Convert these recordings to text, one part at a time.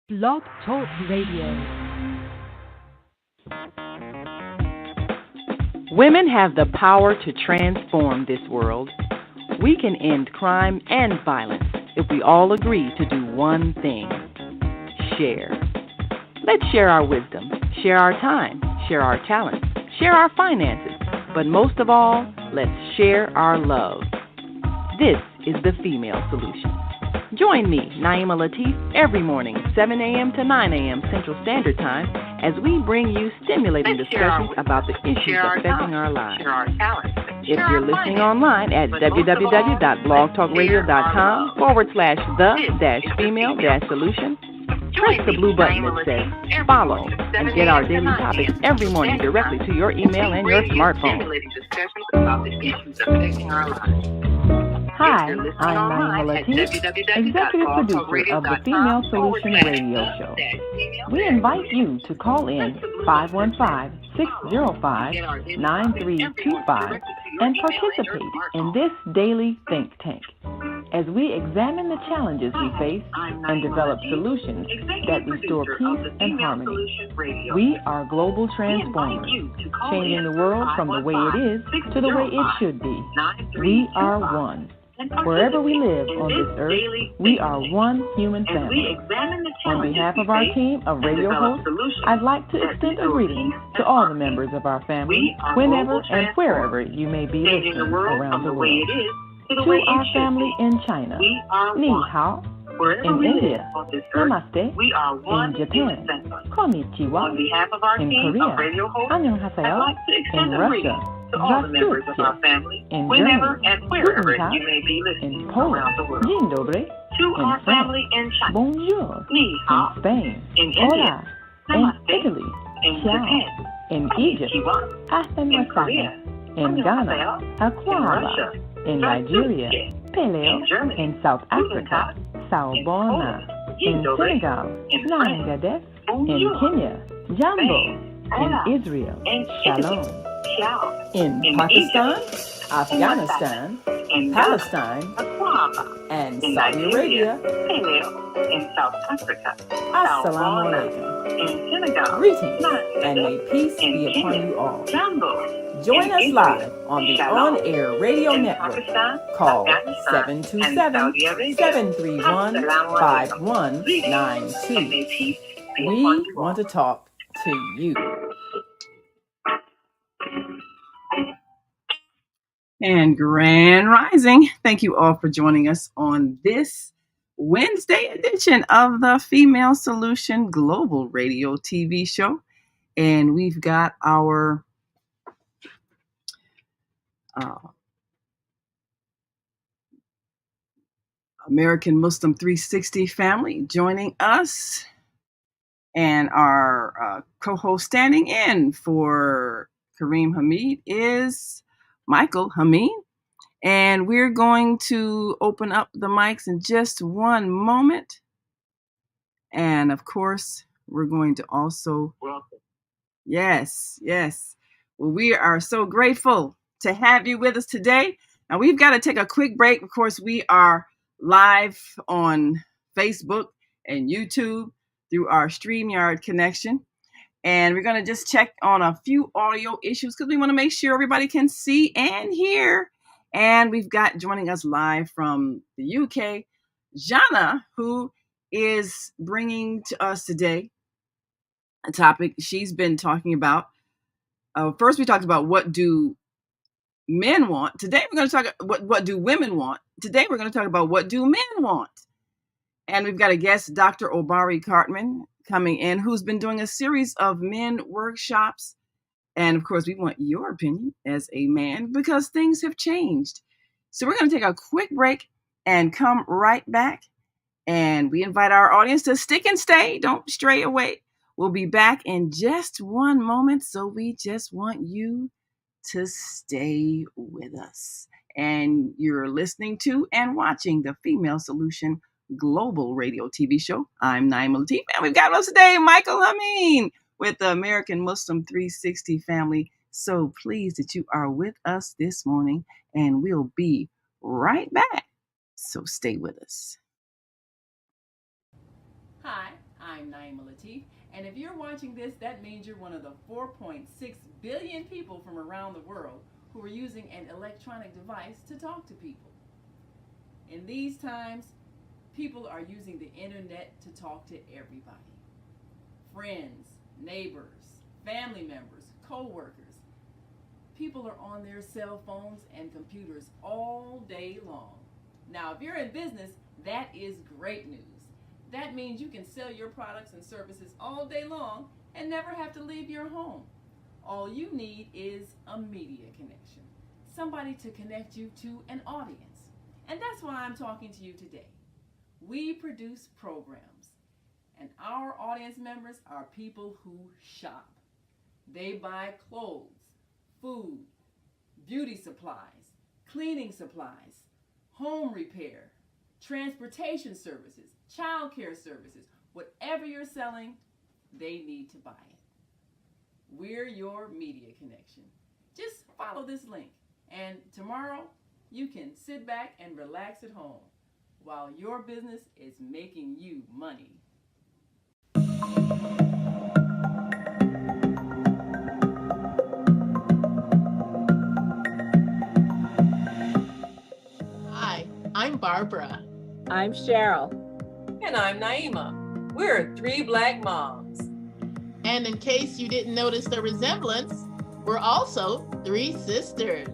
Blog Talk Radio. Women have the power to transform this world. We can end crime and violence if we all agree to do one thing: share. Let's share our wisdom, share our time, share our talents, share our finances, but most of all, let's share our love. This is the Female Solution. Join me, Naima Latif, every morning, 7 a.m. to 9 a.m. Central Standard Time, as we bring you stimulating discussions about the issues affecting our lives. If you're listening online at www.blogtalkradio.com/the-female-solution, press the blue button that says follow and get our daily topics every morning directly to your email and your smartphone. Hi, I'm Naima Latif, Executive Producer of the Female Solution Radio Show. We invite you to call in 515-605-9325 and participate in this daily think tank as we examine the challenges we face and develop solutions that restore peace and harmony. We are global transformers, changing the world from the way it is to the way it should be. We are one. Wherever we live on this earth, we are one human family. On behalf of our team of radio hosts, I'd like to extend a greeting to all the members of our family, whenever and wherever you may be listening around the world. To our family in China, Ni Hao. In India, Namaste. In Japan, Konnichiwa. In Korea, Annyeonghaseyo. In Russia, Здравствуйте. In Germany, Guten Tag. In Poland, Dzień dobry. In France, Bonjour. In Spain, Hola. In Italy, Ciao. In Egypt, Ahlan wa sahlan. In Ghana, Akwaba. In Nigeria, Peleo. In South Africa, Sawubona. In Senegal, Nangadef. In Kenya, Jambo. In Israel, Shalom. In Pakistan, Afghanistan, Palestine, and Saudi Arabia, in South Africa, Assalamu alaikum. in Senegal, Greetings, and may peace be upon you all. Join us live on the on-air radio network. Call 727-731-5192. We want to talk to you. And Grand Rising. Thank you all for joining us on this Wednesday edition of the Female Solution Global Radio TV show. And we've got our American Muslim 360 family joining us. And our co-host standing in for Kareem Hamid is Michael Hamid. And we're going to open up the mics in just one moment. And of course, we're going to also... Welcome. Yes. Well, we are so grateful to have you with us today. Now, we've got to take a quick break. Of course, we are live on Facebook and YouTube through our StreamYard connection. And we're going to just check on a few audio issues because we want to make sure everybody can see and hear. And we've got joining us live from the UK, Zhana, who is bringing to us today a topic she's been talking about. First, we talked about what do men want. Today, we're going to talk what do women want. Today, we're going to talk about what do men want. And we've got a guest, Dr. Obari Cartman, coming in, who's been doing a series of men workshops. And of course, we want your opinion as a man because things have changed. So we're going to take a quick break and come right back. And we invite our audience to stick and stay. Don't stray away. We'll be back in just one moment. So we just want you to stay with us. And you're listening to and watching the Female Solution Global Radio TV show. I'm Naima Latif, and we've got us today, Michael Hamid, with the American Muslim 360 family. So pleased that you are with us this morning, and we'll be right back. So stay with us. Hi, I'm Naima Latif, and if you're watching this, that means you're one of the 4.6 billion people from around the world who are using an electronic device to talk to people. In these times, people are using the internet to talk to everybody. Friends, neighbors, family members, co-workers. People are on their cell phones and computers all day long. Now, if you're in business, that is great news. That means you can sell your products and services all day long and never have to leave your home. All you need is a media connection, somebody to connect you to an audience. And that's why I'm talking to you today. We produce programs, and our audience members are people who shop. They buy clothes, food, beauty supplies, cleaning supplies, home repair, transportation services, child care services. Whatever you're selling, they need to buy it. We're your media connection. Just follow this link, and tomorrow you can sit back and relax at home while your business is making you money. Hi, I'm Barbara. I'm Cheryl. And I'm Naima. We're three Black moms. And in case you didn't notice the resemblance, we're also three sisters.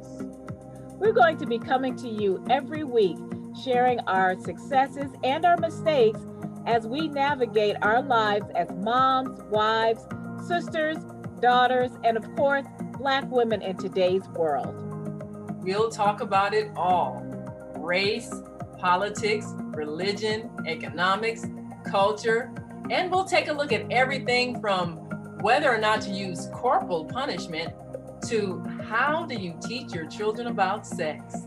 We're going to be coming to you every week, sharing our successes and our mistakes as we navigate our lives as moms, wives, sisters, daughters, and of course, Black women in today's world. We'll talk about it all: race, politics, religion, economics, culture, and we'll take a look at everything from whether or not to use corporal punishment to how do you teach your children about sex.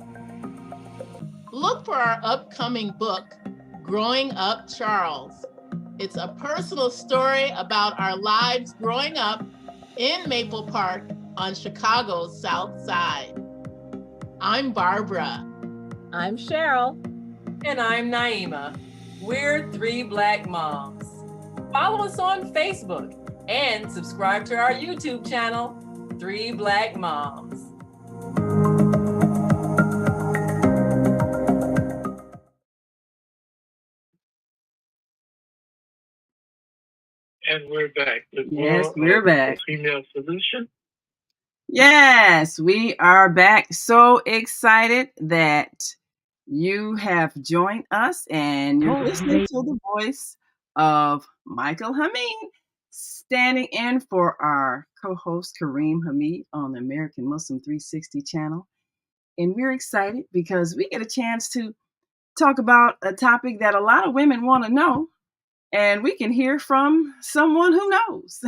Look for our upcoming book, Growing Up Charles. It's a personal story about our lives growing up in Maple Park on Chicago's South Side. I'm Barbara. I'm Cheryl. And I'm Naima. We're three Black moms. Follow us on Facebook and subscribe to our YouTube channel, Three Black Moms. And we're back. Yes, we're back. Female Solution. Yes, we are back. So excited that you have joined us and you're listening to the voice of Michael Hamid, standing in for our co-host Kareem Hamid on the American Muslim 360 channel. And we're excited because we get a chance to talk about a topic that a lot of women want to know, and we can hear from someone who knows.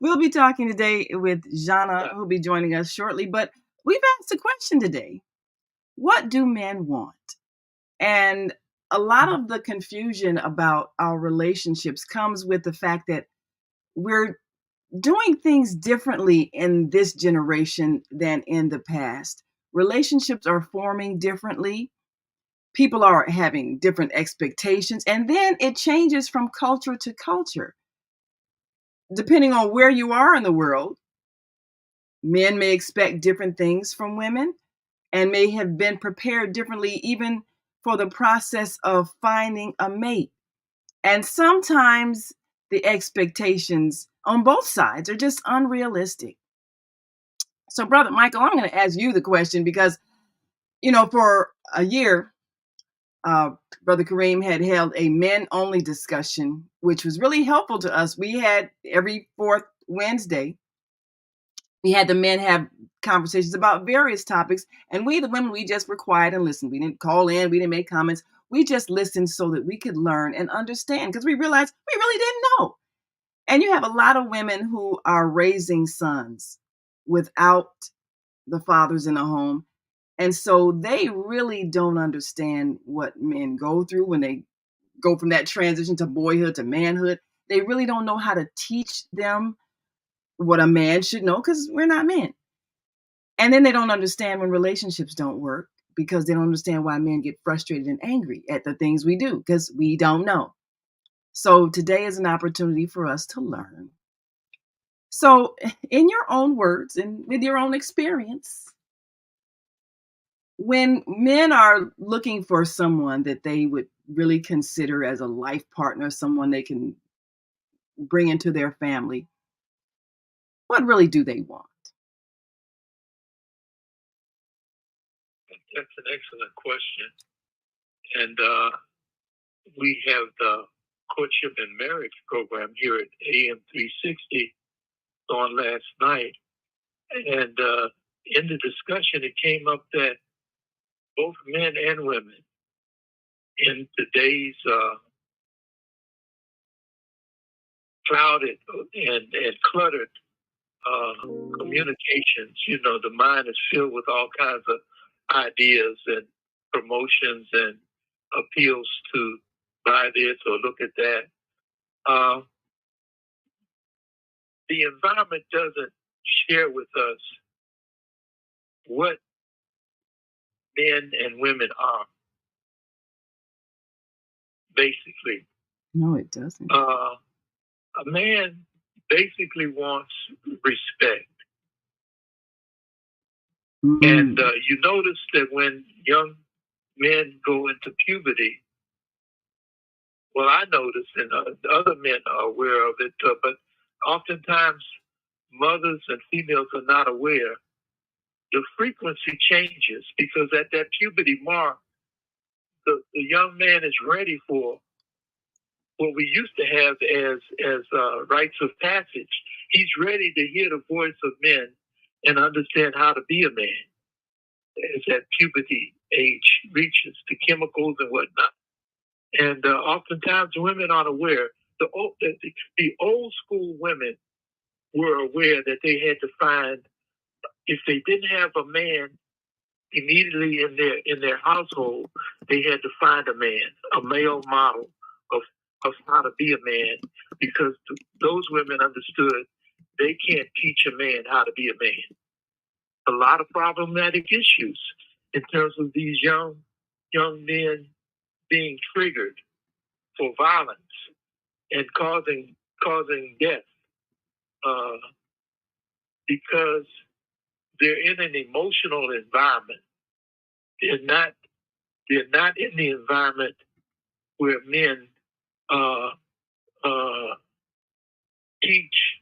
We'll be talking today with Zhana, who'll be joining us shortly, but we've asked a question today. What do men want? And a lot of the confusion about our relationships comes with the fact that we're doing things differently in this generation than in the past. Relationships are forming differently. People are having different expectations, and then it changes from culture to culture. Depending on where you are in the world, men may expect different things from women and may have been prepared differently even for the process of finding a mate. And sometimes the expectations on both sides are just unrealistic. So, Brother Michael, I'm going to ask you the question because, for a year, Brother Kareem had held a men-only discussion, which was really helpful to us. We had every fourth Wednesday, we had the men have conversations about various topics, and we, the women, we just were quiet and listened. We didn't call in, we didn't make comments. We just listened so that we could learn and understand, because we realized we really didn't know. And you have a lot of women who are raising sons without the fathers in the home. And so they really don't understand what men go through when they go from that transition to boyhood to manhood. They really don't know how to teach them what a man should know because we're not men. And then they don't understand when relationships don't work because they don't understand why men get frustrated and angry at the things we do because we don't know. So today is an opportunity for us to learn. So, in your own words and with your own experience, when men are looking for someone that they would really consider as a life partner, someone they can bring into their family, what really do they want? That's an excellent question. And we have the courtship and marriage program here at AM 360 on last night. And in the discussion, it came up that both men and women in today's clouded and cluttered communications, the mind is filled with all kinds of ideas and promotions and appeals to buy this or look at that. The environment doesn't share with us what men and women are, basically. No, it doesn't. A man basically wants respect. And you notice that when young men go into puberty, well, I notice, and other men are aware of it, but oftentimes mothers and females are not aware. The frequency changes because at that puberty mark, the young man is ready for what we used to have as rites of passage. He's ready to hear the voice of men and understand how to be a man as that puberty age reaches, the chemicals and whatnot. And oftentimes women aren't aware. The old school women were aware that they had to find, if they didn't have a man immediately in their household, they had to find a male model of how to be a man, because those women understood they can't teach a man how to be a man. A lot of problematic issues in terms of these young men being triggered for violence and causing death because they're in an emotional environment. They're not in the environment where men teach,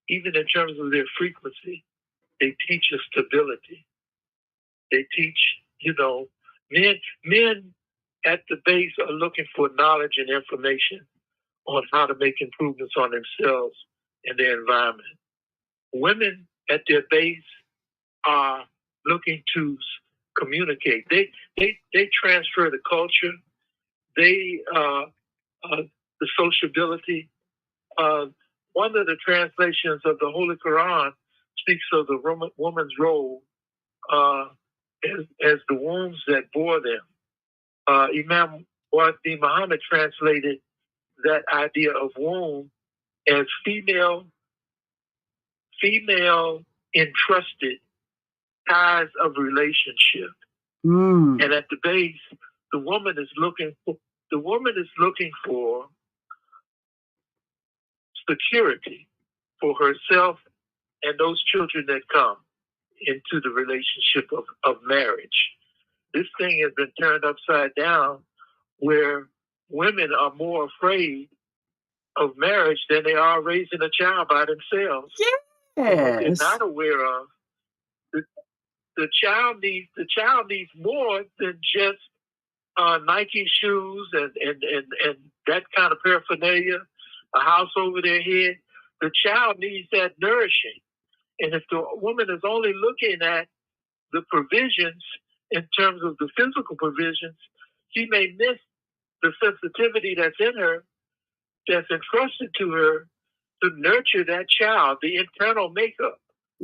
even in terms of their frequency. They teach us stability. They teach, men at the base are looking for knowledge and information on how to make improvements on themselves and their environment. Women at their base are looking to communicate. They transfer the culture, the sociability. One of the translations of the Holy Quran speaks of the woman's role as the wombs that bore them. Imam Muhammad translated that idea of womb as female entrusted ties of relationship. And at the base, the woman is looking for security for herself and those children that come into the relationship of marriage. This thing has been turned upside down, where women are more afraid of marriage than they are raising a child by themselves. Yes. What they're not aware of, the child needs more than just Nike shoes and that kind of paraphernalia, a house over their head. The child needs that nourishing. And if the woman is only looking at the provisions in terms of the physical provisions, she may miss the sensitivity that's in her, that's entrusted to her to nurture that child, the internal makeup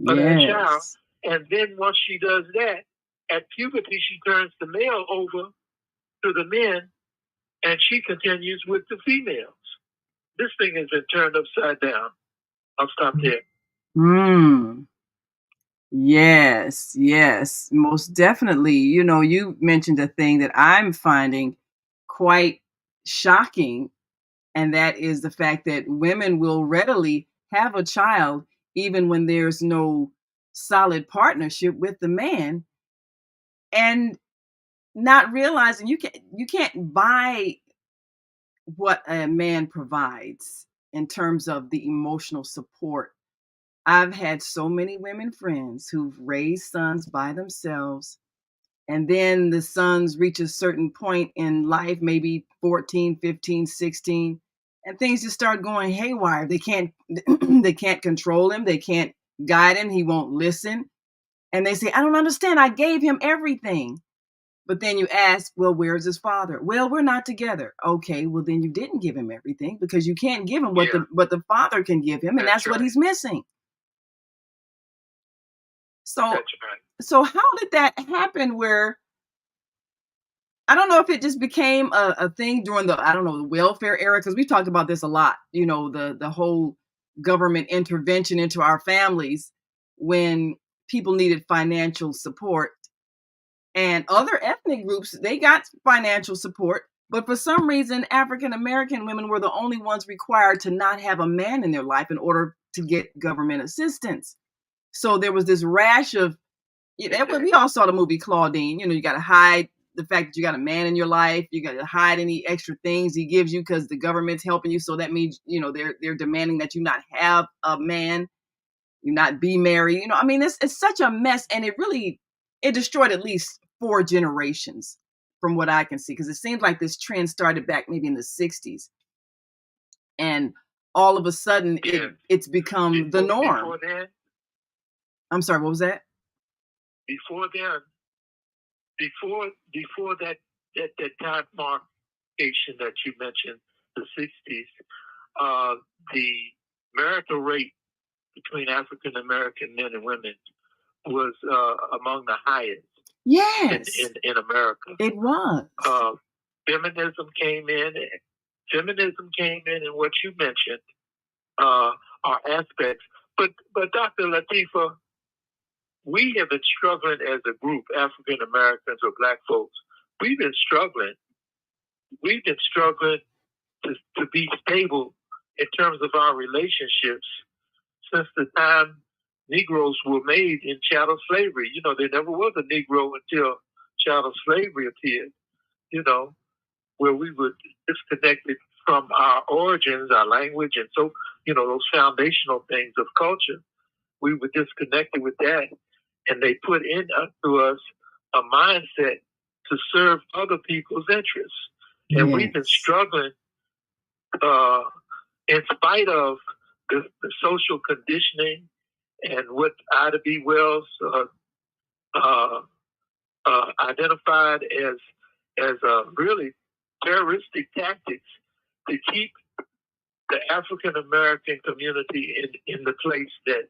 of that child. And then once she does that, at puberty, she turns the male over to the men, and she continues with the females. This thing has been turned upside down. I'll stop there. Yes, most definitely. You mentioned a thing that I'm finding quite shocking And that is the fact that women will readily have a child even when there's no solid partnership with the man, and not realizing you can't buy what a man provides in terms of the emotional support. I've had so many women friends who've raised sons by themselves, and then the sons reach a certain point in life, maybe 14, 15, 16, and things just start going haywire. They can't they can't control him, they can't guide him, he won't listen. And they say, I don't understand. I gave him everything. But then you ask, well, where's his father? Well, we're not together. Okay, well then you didn't give him everything, because you can't give him what the father can give him, and that's what he's missing. So so how did that happen, where I don't know if it just became a thing during the, I don't know, the welfare era, because we talked about this a lot, the whole government intervention into our families when people needed financial support. And other ethnic groups, they got financial support, but for some reason, African American women were the only ones required to not have a man in their life in order to get government assistance. So there was this rash of, we all saw the movie Claudine. You got to hide the fact that you got a man in your life. You got to hide any extra things he gives you because the government's helping you. So that means, they're demanding that you not have a man, you not be married. I mean, it's such a mess, and it destroyed at least 4 generations from what I can see, because it seems like this trend started back maybe in the 60s, and all of a sudden it's become the norm. Before then, I'm sorry, what was that? Before then, before that time markation that you mentioned, the 60s, the marital rate between African American men and women was among the highest. Yes, in America, it was. Feminism came in, and what you mentioned are aspects. But Dr. Latifa, we have been struggling as a group, African Americans or Black folks. We've been struggling. We've been struggling to be stable in terms of our relationships since the time Negroes were made in chattel slavery. There never was a Negro until chattel slavery appeared, where we were disconnected from our origins, our language, and so, those foundational things of culture. We were disconnected with that, and they put into us a mindset to serve other people's interests. And we've been struggling in spite of the social conditioning and what Ida B. Wells identified as really terroristic tactics to keep the African American community in the place that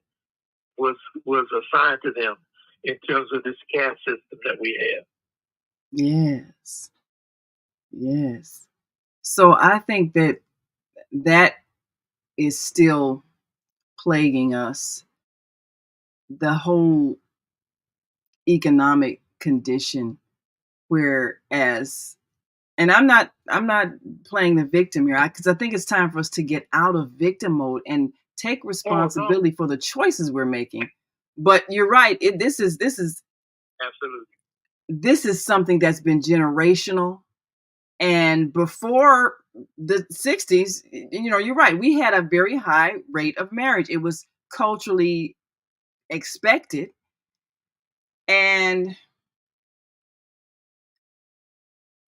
was assigned to them in terms of this caste system that we have. Yes. So I think that is still plaguing us. The whole economic condition, whereas, and I'm not playing the victim here, because I think it's time for us to get out of victim mode and take responsibility for the choices we're making. But you're right. This is absolutely, this is something that's been generational. And before the 60s, you're right. We had a very high rate of marriage. It was culturally expected. And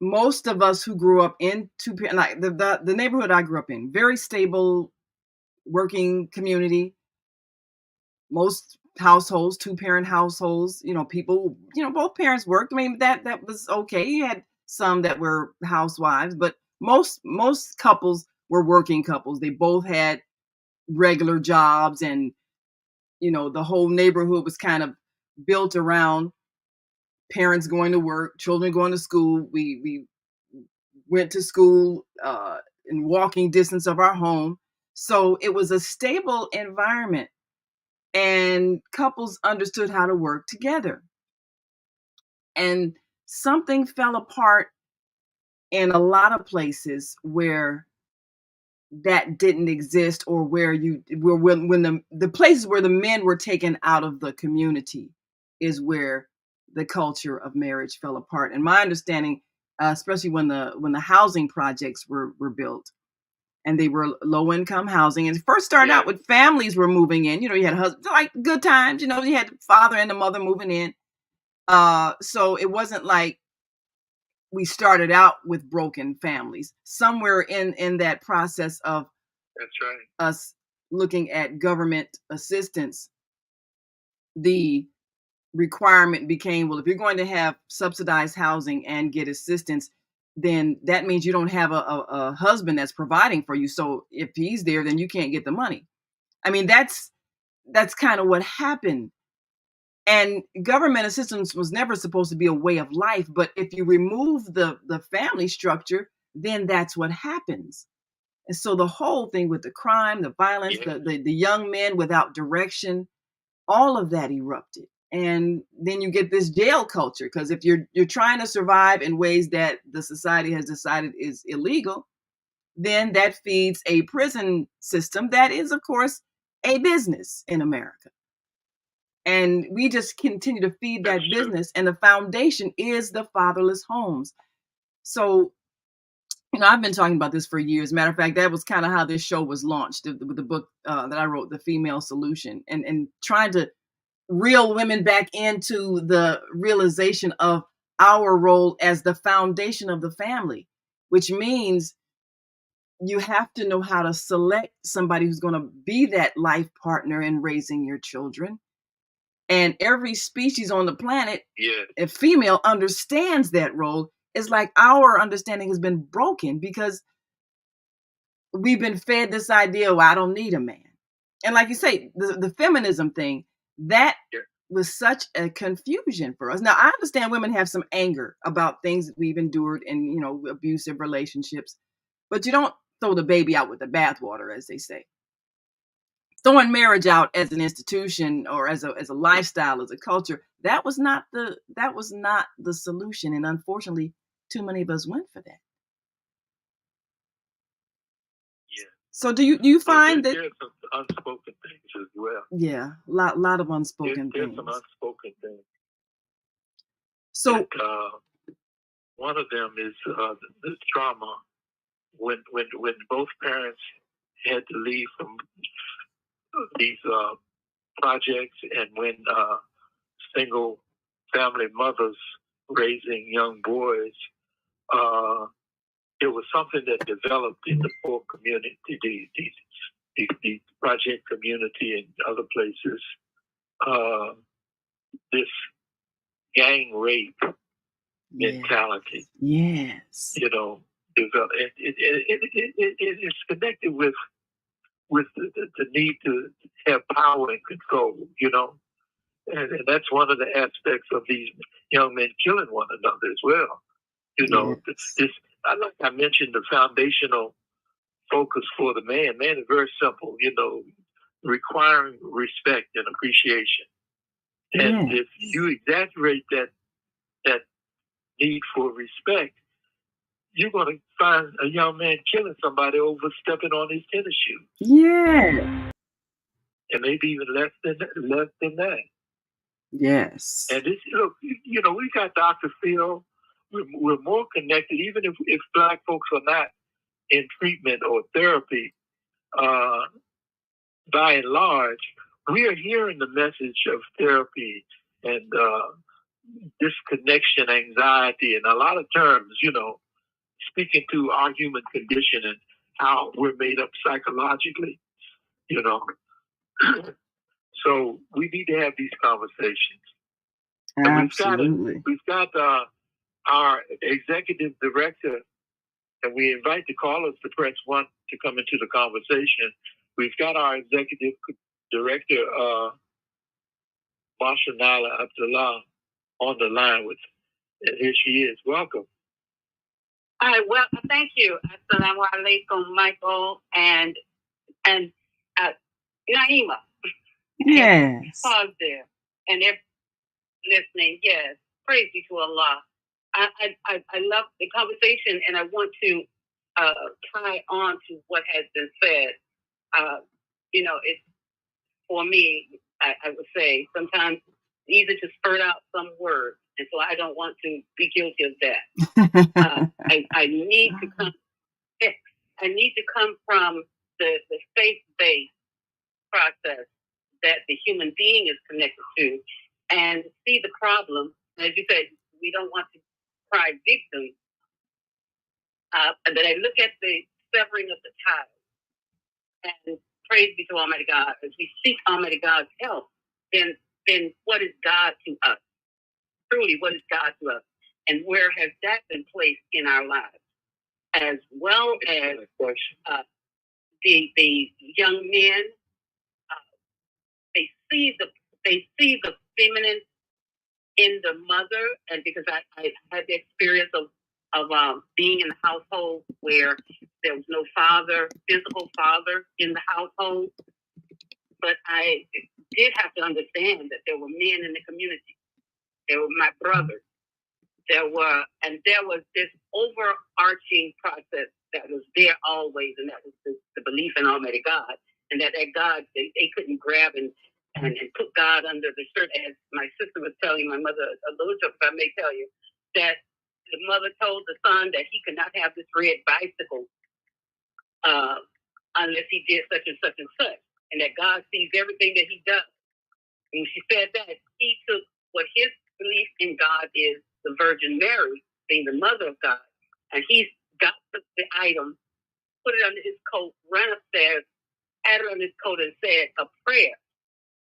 most of us who grew up in like the neighborhood I grew up in, very stable working community. Most households, 2-parent households, people, both parents worked. I mean, that was okay. You had some that were housewives, but most couples were working couples. They both had regular jobs, and the whole neighborhood was kind of built around parents going to work, children going to school. We went to school in walking distance of our home. So it was a stable environment, and couples understood how to work together. And something fell apart in a lot of places where that didn't exist, or where when the places where the men were taken out of the community is where the culture of marriage fell apart. And my understanding, especially when the housing projects were built, and they were low income housing, and it first started out with families were moving in. You had husbands, like good times. You had the father and the mother moving in. So it wasn't like we started out with broken families. Somewhere in that process of us looking at government assistance, the requirement became, well, if you're going to have subsidized housing and get assistance, then that means you don't have a husband that's providing for you. So if he's there, then you can't get the money. I mean, that's kind of what happened. And government assistance was never supposed to be a way of life. But if you remove the family structure, then that's what happens. And so the whole thing with the crime, the violence, the young men without direction, all of that erupted. And then you get this jail culture, because if you're trying to survive in ways that the society has decided is illegal, then that feeds a prison system that is, of course, a business in America. And we just continue to feed that business, and the foundation is the fatherless homes. So, I've been talking about this for years. Matter of fact, that was kind of how this show was launched, with the book that I wrote, The Female Solution, and trying to reel women back into the realization of our role as the foundation of the family, which means you have to know how to select somebody who's going to be that life partner in raising your children. And every species on the planet, a female, understands that role. It's like our understanding has been broken because we've been fed this idea, well, I don't need a man. And like you say, the feminism thing, that was such a confusion for us. Now, I understand women have some anger about things that we've endured in, abusive relationships, but you don't throw the baby out with the bathwater, as they say. Throwing marriage out as an institution or as a lifestyle, as a culture, that was not the solution. And unfortunately, too many of us went for that. Yeah. So do you find that there's some unspoken things as well? Yeah, lot of unspoken there's things. Some unspoken things. So one of them is the trauma when both parents had to leave from these projects, and when single family mothers raising young boys, it was something that developed in the poor community, the project community and other places. This gang rape mentality, developed. It's connected with the need to have power and control, and that's one of the aspects of these young men killing one another as well. This, like I mentioned, the foundational focus for the man. Man is very simple, requiring respect and appreciation. And if you exaggerate that need for respect, you're going to find a young man killing somebody over stepping on his tennis shoes. Yeah. And maybe even less than that. Yes. And this, look, we got Dr. Phil. We're more connected, even if Black folks are not in treatment or therapy. By and large, we are hearing the message of therapy and disconnection, anxiety, and a lot of terms, speaking to our human condition and how we're made up psychologically, So we need to have these conversations. Absolutely. We've got our executive director, and we invite the callers to press 1 to come into the conversation. We've got our executive director, Marsha Nala Abdullah, on the line with. Here she is. Welcome. Hi. Well, thank you. Assalamu alaikum, Michael and Naima. Yes. Pause there. And if listening, yes. Praise be to Allah. I love the conversation, and I want to tie on to what has been said. It's for me. I would say sometimes easy to spurt out some words, and so I don't want to be guilty of that. I need to come. I need to come from the faith-based process that the human being is connected to, and see the problem. As you said, we don't want to cry victim. That I look at the severing of the ties, and praise be to Almighty God. As we seek Almighty God's help, then what is God to us? Truly, what is God to us? And where has that been placed in our lives? As well as the young men, they see the feminine in the mother, and because I had the experience of being in a household where there was no physical father in the household, but I did have to understand that there were men in the community. They were my brothers. There was this overarching process that was there always, and that was the belief in Almighty God, and that God, they couldn't grab and put God under the shirt, as my sister was telling my mother, a little joke, if I may tell you, that the mother told the son that he could not have this red bicycle unless he did such and such and such, and that God sees everything that he does. And she said that he took what his belief in God is, the Virgin Mary being the mother of God, and he got the item, put it under his coat, ran upstairs, had it on his coat, and said a prayer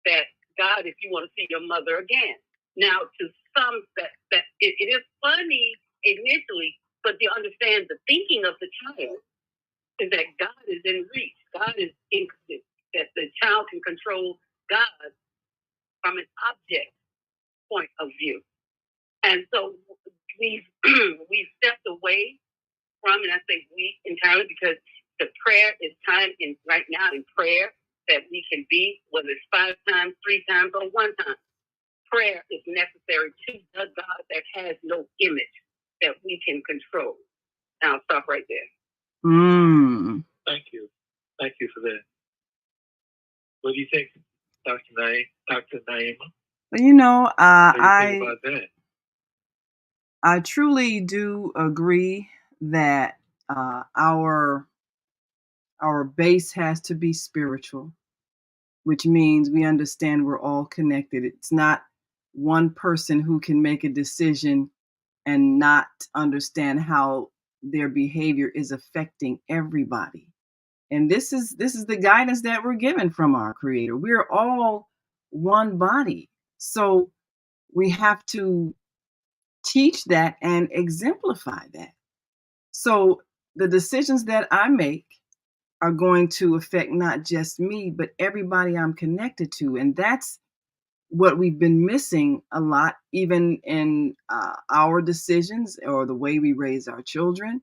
that God, if you want to see your mother again. Now, to some, that it is funny initially, but you understand the thinking of the child is that God is in reach. God is in, that the child can control God from an object point of view. And so we've stepped away from, and I say we entirely, because the prayer is time in right now in prayer that we can be, whether it's 5 times, 3 times, or 1 time. Prayer is necessary to the God that has no image that we can control. Now I'll stop right there. Thank you. Thank you for that. What do you think, Dr. Naima? Well, What do you think about that? I truly do agree that our base has to be spiritual, which means we understand we're all connected. It's not one person who can make a decision and not understand how their behavior is affecting everybody. And this is the guidance that we're given from our Creator. We're all one body. So we have to teach that and exemplify that. So the decisions that I make are going to affect not just me, but everybody I'm connected to. And that's what we've been missing a lot, even in our decisions or the way we raise our children,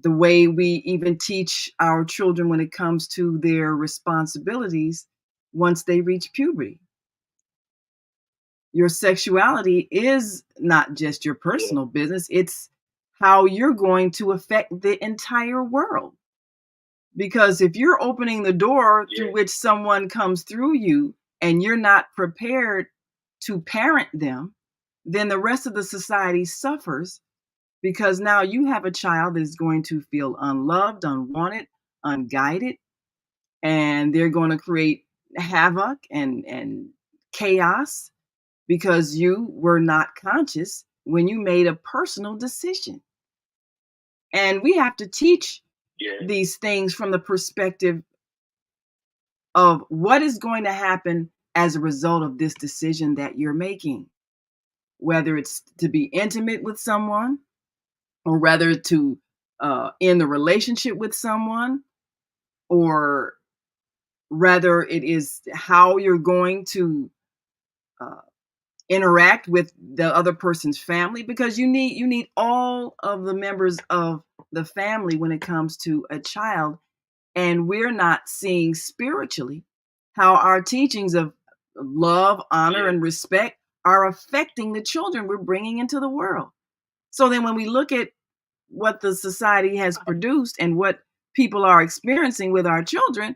the way we even teach our children when it comes to their responsibilities once they reach puberty. Your sexuality is not just your personal business, it's how you're going to affect the entire world. Because if you're opening the door through which someone comes through you and you're not prepared to parent them, then the rest of the society suffers, because now you have a child that is going to feel unloved, unwanted, unguided, and they're going to create havoc and chaos because you were not conscious when you made a personal decision. And we have to teach these things from the perspective of what is going to happen as a result of this decision that you're making, whether it's to be intimate with someone or whether to end the relationship with someone, or rather it is how you're going to interact with the other person's family, because you need all of the members of the family when it comes to a child. And we're not seeing spiritually how our teachings of love, honor, and respect are affecting the children we're bringing into the world. So then when we look at what the society has produced and what people are experiencing with our children,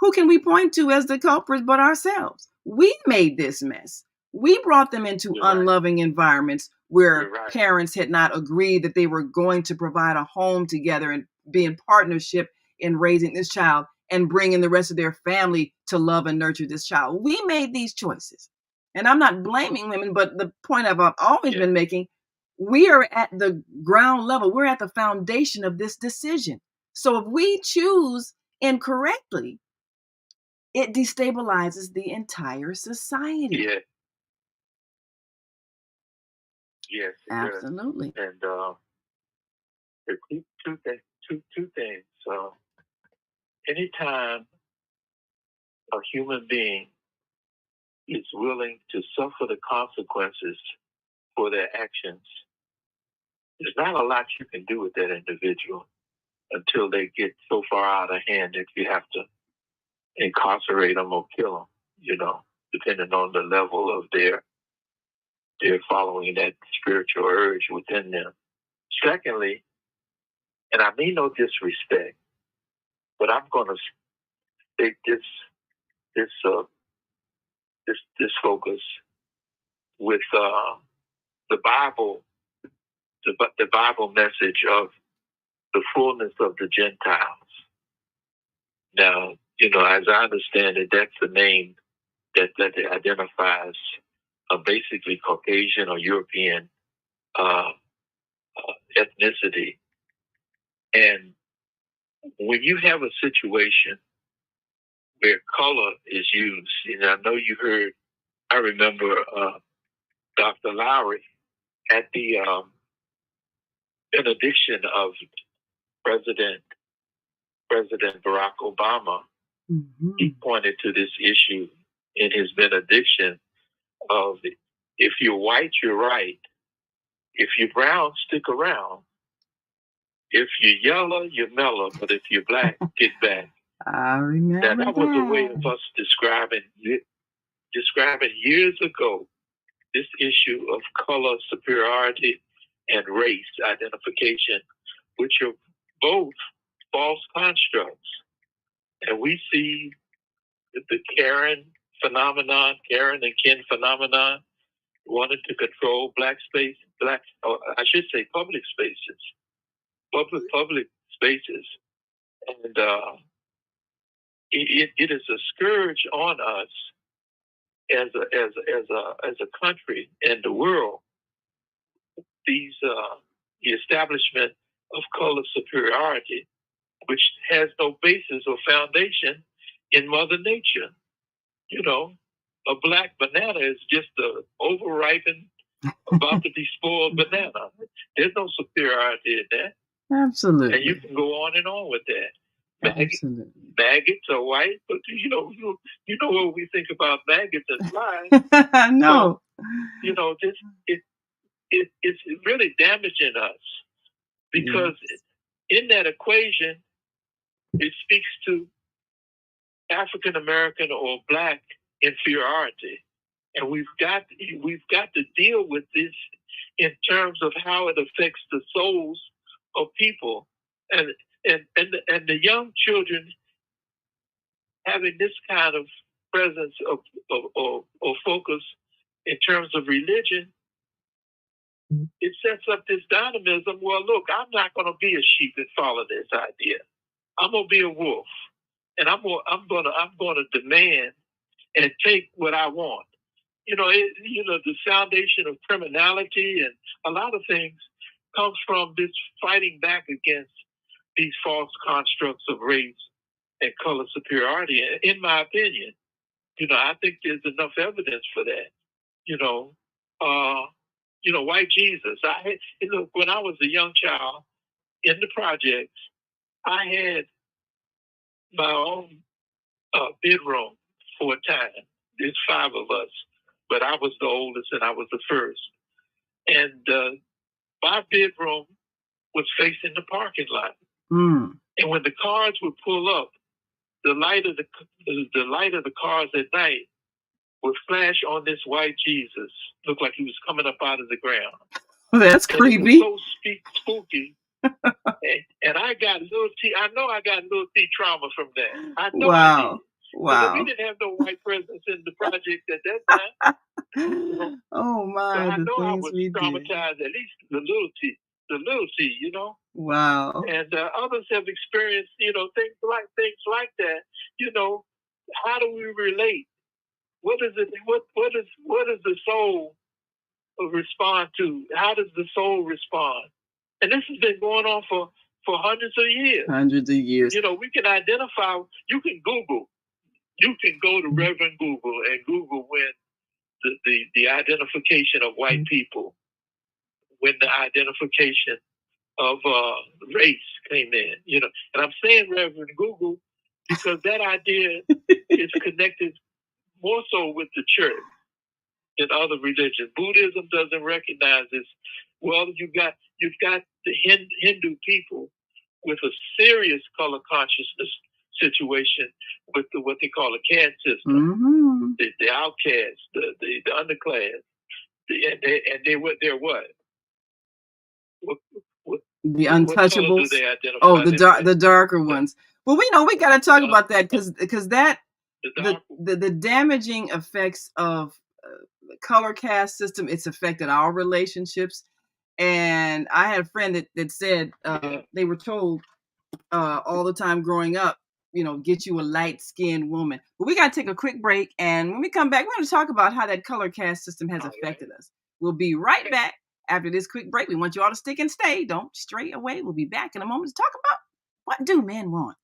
who can we point to as the culprits but ourselves? We made this mess. We brought them into unloving environments where parents had not agreed that they were going to provide a home together and be in partnership in raising this child and bringing the rest of their family to love and nurture this child. We made these choices. And I'm not blaming women, but the point I've always been making, we are at the ground level. We're at the foundation of this decision. So if we choose incorrectly, it destabilizes the entire society. Yeah. Yes, it absolutely. Does. And there are two things. Anytime a human being is willing to suffer the consequences for their actions, there's not a lot you can do with that individual until they get so far out of hand that you have to incarcerate them or kill them, depending on the level of their following that spiritual urge within them. Secondly, and I mean no disrespect, but I'm going to take this focus with the Bible, the Bible message of the fullness of the Gentiles. Now, as I understand it, that's the name that identifies basically Caucasian or European ethnicity. And when you have a situation where color is used, I know you heard, I remember Dr. Lowry at the benediction of President Barack Obama. Mm-hmm. He pointed to this issue in his benediction of, if you're white, you're right. If you're brown, stick around. If you're yellow, you're mellow. But if you're black, get back. I remember that was a way of us describing years ago this issue of color superiority and race identification, which are both false constructs. And we see the Karen and Ken phenomenon, wanted to control public spaces, and it is a scourge on us as a country and the world. The establishment of color superiority, which has no basis or foundation in Mother Nature. A black banana is just a overripened, about to be spoiled banana. There's no superiority in that. Absolutely. And you can go on and on with that. Maggots are white, but you know what we think about maggots and flies. No. So, it's really damaging us because in that equation, it speaks to African American or black inferiority, and we've got to deal with this in terms of how it affects the souls of people, and the young children having this kind of presence or focus in terms of religion. It sets up this dynamism. Well, look, I'm not going to be a sheep and follow this idea. I'm going to be a wolf, and I'm going to demand and take what I want. The foundation of criminality and a lot of things comes from this fighting back against these false constructs of race and color superiority. In my opinion, I think there's enough evidence for that. White Jesus. When I was a young child in the projects, I had my own bedroom for a time. There's 5 of us, but I was the oldest and I was the first. And my bedroom was facing the parking lot. Mm. And when the cars would pull up, the light of the cars at night would flash on this white Jesus. Looked like he was coming up out of the ground. That's creepy. It was so spooky. little T. I know I got little T trauma from that. I know Wow. I did. Wow. We didn't have no white presence in the project at that time. Oh my, so I the know I things was we traumatized, did. at least the little T, you know. Wow. And others have experienced, you know, things like that. You know, how do we relate? What is it? What does the soul respond to? How does the soul respond? And this has been going on for hundreds of years. Hundreds of years. You know, we can identify. You can Google. You can go to Reverend Google and Google when the identification of white people, when the identification of race came in. You know, and I'm saying Reverend Google because that idea is connected more so with the church than other religions. Buddhism doesn't recognize this. Well, you've got the Hindu people with a serious color consciousness situation with what they call a caste system, the outcasts, the underclass, they're what? The untouchables. The darker ones. Well, we know we got to talk about that because that the damaging effects of the color caste system, it's affected our relationships. And I had a friend that said they were told all the time growing up, you know, get you a light-skinned woman. But we got to take a quick break, and when we come back, we're going to talk about how that color caste system has affected us. We'll be right back after this quick break. We want you all to stick and stay. Don't stray away. We'll be back in a moment to talk about what do men want.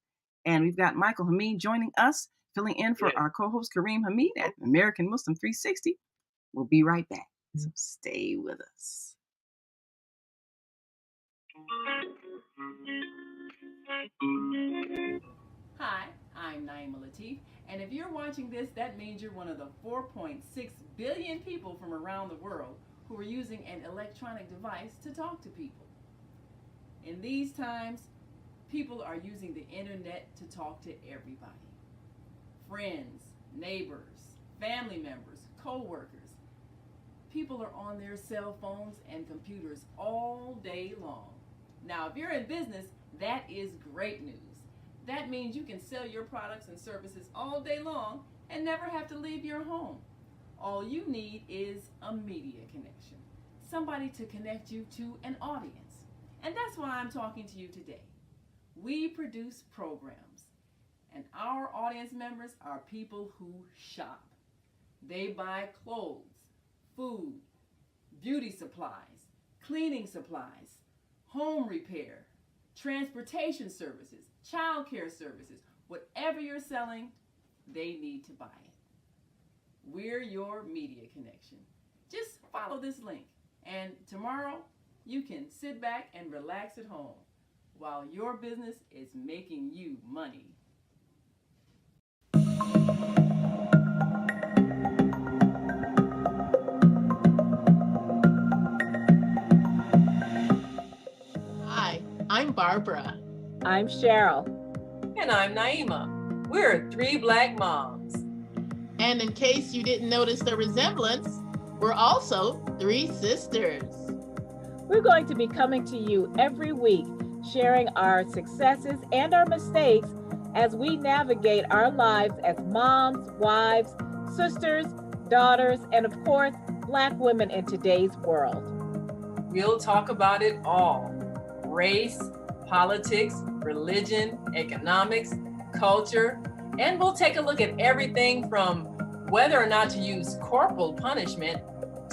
And we've got Michael Hamid joining us, filling in for our co-host Kareem Hamid at American Muslim 360. We'll be right back. So stay with us. Hi, I'm Naima Latif, and if you're watching this, that means you're one of the 4.6 billion people from around the world who are using an electronic device to talk to people. In these times, people are using the internet to talk to everybody. Friends, neighbors, family members, co-workers. People are on their cell phones and computers all day long. Now, if you're in business, that is great news. That means you can sell your products and services all day long and never have to leave your home. All you need is a media connection, somebody to connect you to an audience. And that's why I'm talking to you today. We produce programs, and our audience members are people who shop. They buy clothes, food, beauty supplies, cleaning supplies, home repair, transportation services, child care services. Whatever you're selling, they need to buy it. We're your media connection. Just follow this link, and tomorrow you can sit back and relax at home while your business is making you money. Hi, I'm Barbara. I'm Cheryl. And I'm Naima. We're three Black moms. And in case you didn't notice the resemblance, we're also three sisters. We're going to be coming to you every week, sharing our successes and our mistakes as we navigate our lives as moms, wives, sisters, daughters, and of course, Black women in today's world. We'll talk about it all: race, politics, religion, economics, culture, and we'll take a look at everything from whether or not to use corporal punishment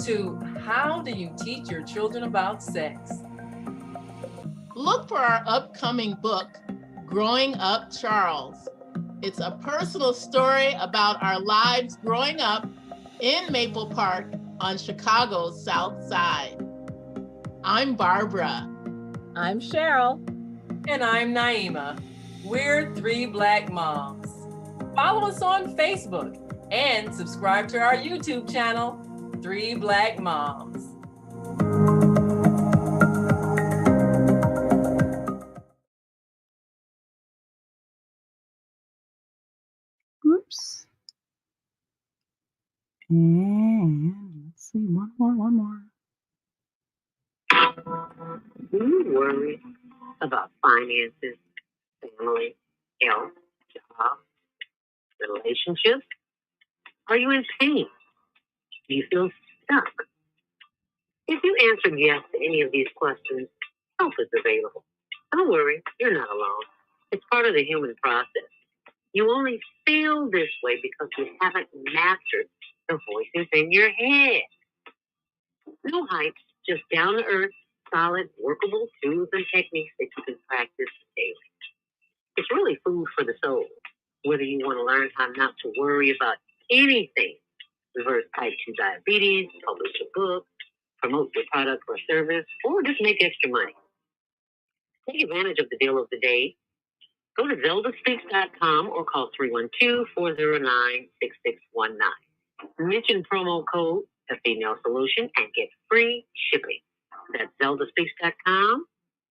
to how do you teach your children about sex. Look for our upcoming book, Growing Up Charles. It's a personal story about our lives growing up in Maple Park on Chicago's South Side. I'm Barbara. I'm Cheryl. And I'm Naima. We're three Black moms. Follow us on Facebook and subscribe to our YouTube channel, Three Black Moms. Oops. And let's see, one more. Do you worry about finances? family, health, job, relationships? Are you in pain? Do you feel stuck? If you answered yes to any of these questions, help is available. Don't worry, you're not alone. It's part of the human process. You only feel this way because you haven't mastered the voices in your head. No hype, just down to earth, solid, workable tools and techniques that you can practice daily. It's really food for the soul. Whether you want to learn how not to worry about anything, reverse type 2 diabetes, publish a book, promote your product or service, or just make extra money. Take advantage of the deal of the day. Go to zeldaspeaks.com or call 312-409-6619. Mention promo code The Female Solution and get free shipping. That's zeldaspeaks.com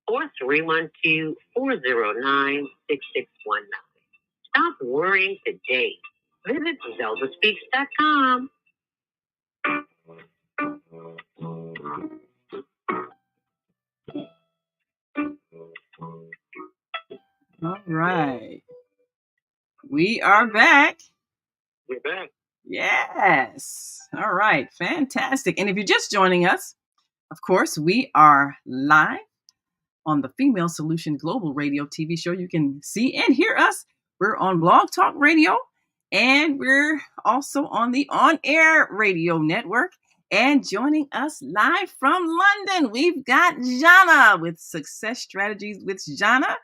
or 312-409-6619. Stop worrying today. Visit zeldaspeaks.com. All right. We are back. We're back. Yes. All right. Fantastic. And if you're just joining us, of course, we are live on the Female Solution Global Radio TV show. You can see and hear us. We're on Blog Talk Radio, and we're also on the On Air Radio Network. And joining us live from London, we've got Zhana with Success Strategies with Zhana.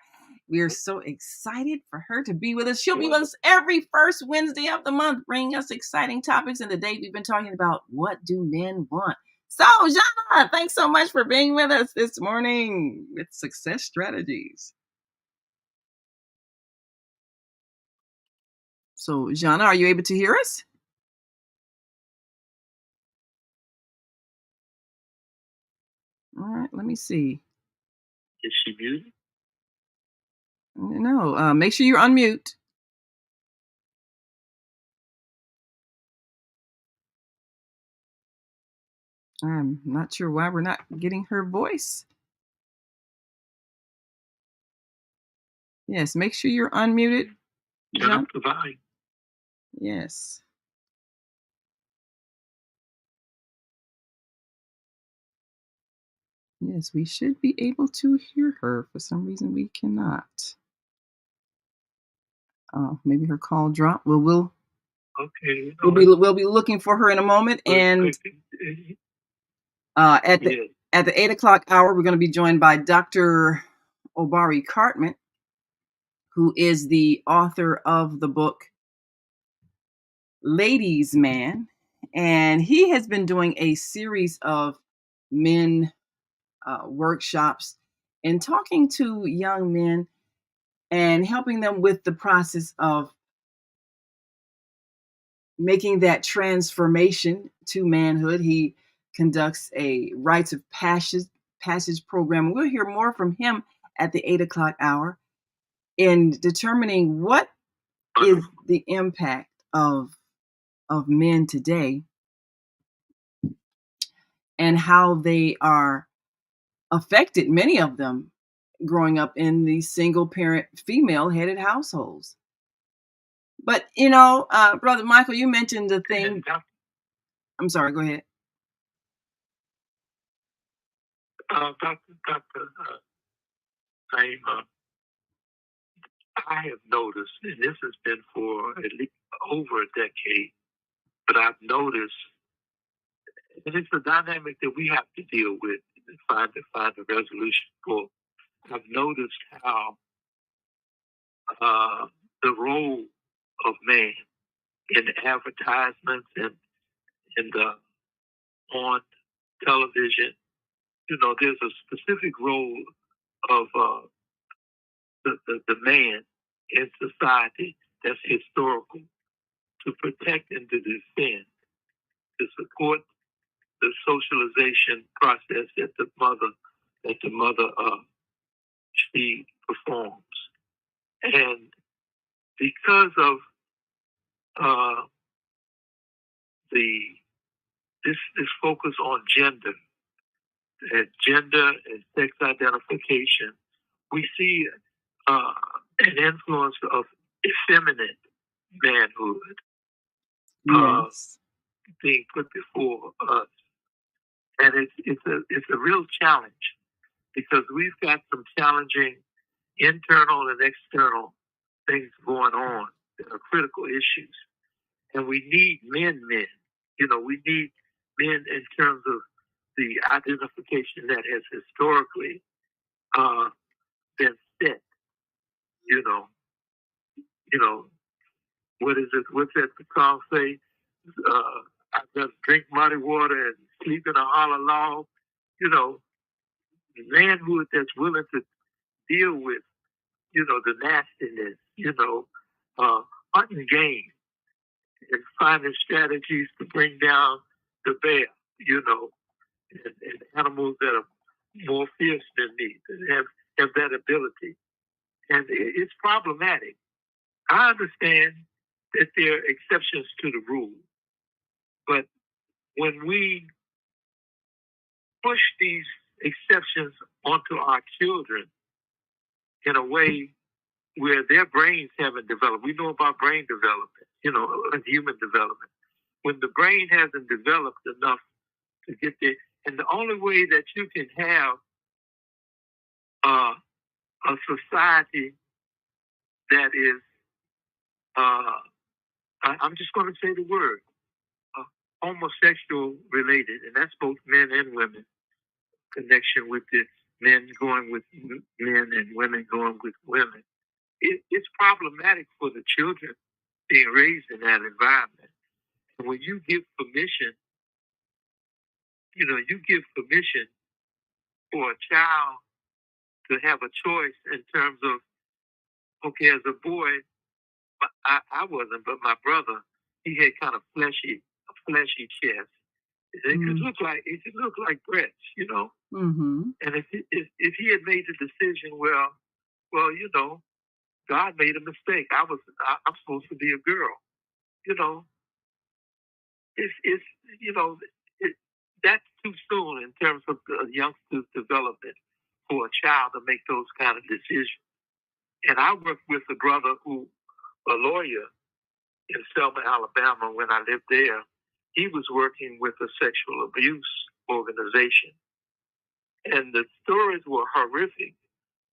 We're so excited for her to be with us. She'll be with us every first Wednesday of the month, bringing us exciting topics. And today we've been talking about what do men want? So, Zhana, thanks so much for being with us this morning with Success Strategies. So, Zhana, are you able to hear us? All right, let me see. Is she muted? No, make sure you unmute. I'm not sure why we're not getting her voice. Yes, make sure you're unmuted. Turn up the volume. Yes. Yes, we should be able to hear her. For some reason, we cannot. Maybe her call dropped. We'll Okay. We'll be looking for her in a moment. And at the 8 o'clock hour, we're going to be joined by Dr. Obari Cartman, who is the author of the book Ladies Man, and he has been doing a series of men workshops and talking to young men and helping them with the process of making that transformation to manhood. He conducts a rites of passage program. We'll hear more from him at the 8 o'clock hour in determining what is the impact of men today and how they are affected, many of them growing up in these single parent female headed households. But, Brother Michael, you mentioned the thing. I'm sorry, go ahead. Dr. I have noticed, and this has been for at least over a decade, but I've noticed, and it's a dynamic that we have to deal with and find a resolution for. I've noticed how the role of man in advertisements and on television, there's a specific role of the man in society that's historical, to protect and to defend, to support the socialization process that the mother she performs. And because of this focus on gender and sex identification, we see an influence of effeminate manhood Yes. being put before us. And it's a real challenge because we've got some challenging internal and external things going on that are critical issues. And we need men. We need men in terms of the identification that has historically been set. You know, what is it? What's that the song say? I just drink muddy water and sleep in a hollow log. Manhood that's willing to deal with, the nastiness, hunting game and finding strategies to bring down the bear, and animals that are more fierce than me, that have that ability. And it's problematic. I understand that there are exceptions to the rule, but when we push these exceptions onto our children in a way where their brains haven't developed, we know about brain development, and human development. When the brain hasn't developed enough to get there, and the only way that you can have a society that is, I'm just going to say the word, homosexual related, and that's both men and women, connection with the men going with men and women going with women. It's problematic for the children being raised in that environment. And when you give permission, you give permission for a child to have a choice in terms of, okay, as a boy, I wasn't, but my brother, he had kind of a fleshy chest. It could look like breasts, Mm-hmm. And if he had made the decision, well, God made a mistake. I'm supposed to be a girl, that's too soon in terms of the youngster's development for a child to make those kind of decisions. And I worked with a brother a lawyer in Selma, Alabama, when I lived there. He was working with a sexual abuse organization. And the stories were horrific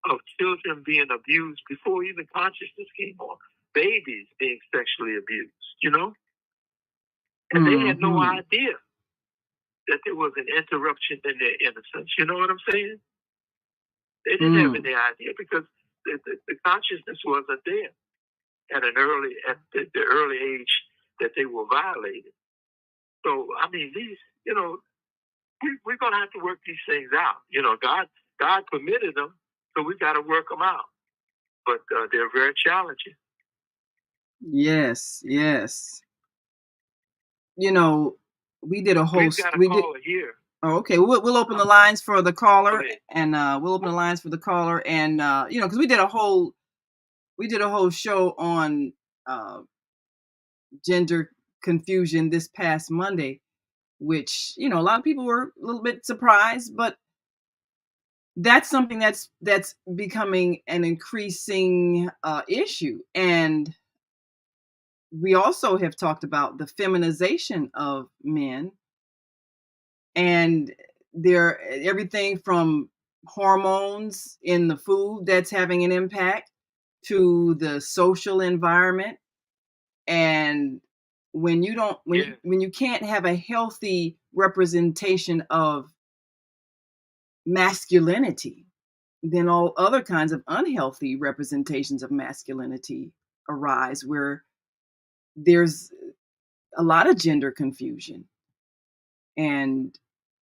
of children being abused before even consciousness came on. Babies being sexually abused, And they had no idea that there was an interruption in their innocence. You know what I'm saying? They didn't have any idea because the consciousness wasn't there at the early age that they were violated. So, I mean, these, we're going to have to work these things out. God permitted them, so we got to work them out. But they're very challenging. Yes. We did a whole. We've got a caller here. Oh, okay. We'll open the lines for the caller, and we'll open the lines for the caller, and because we did a whole show on gender confusion this past Monday, which a lot of people were a little bit surprised, but that's something that's becoming an increasing issue. And we also have talked about the feminization of men, and everything from hormones in the food that's having an impact to the social environment. And when you can't have a healthy representation of masculinity, then all other kinds of unhealthy representations of masculinity arise, where there's a lot of gender confusion, and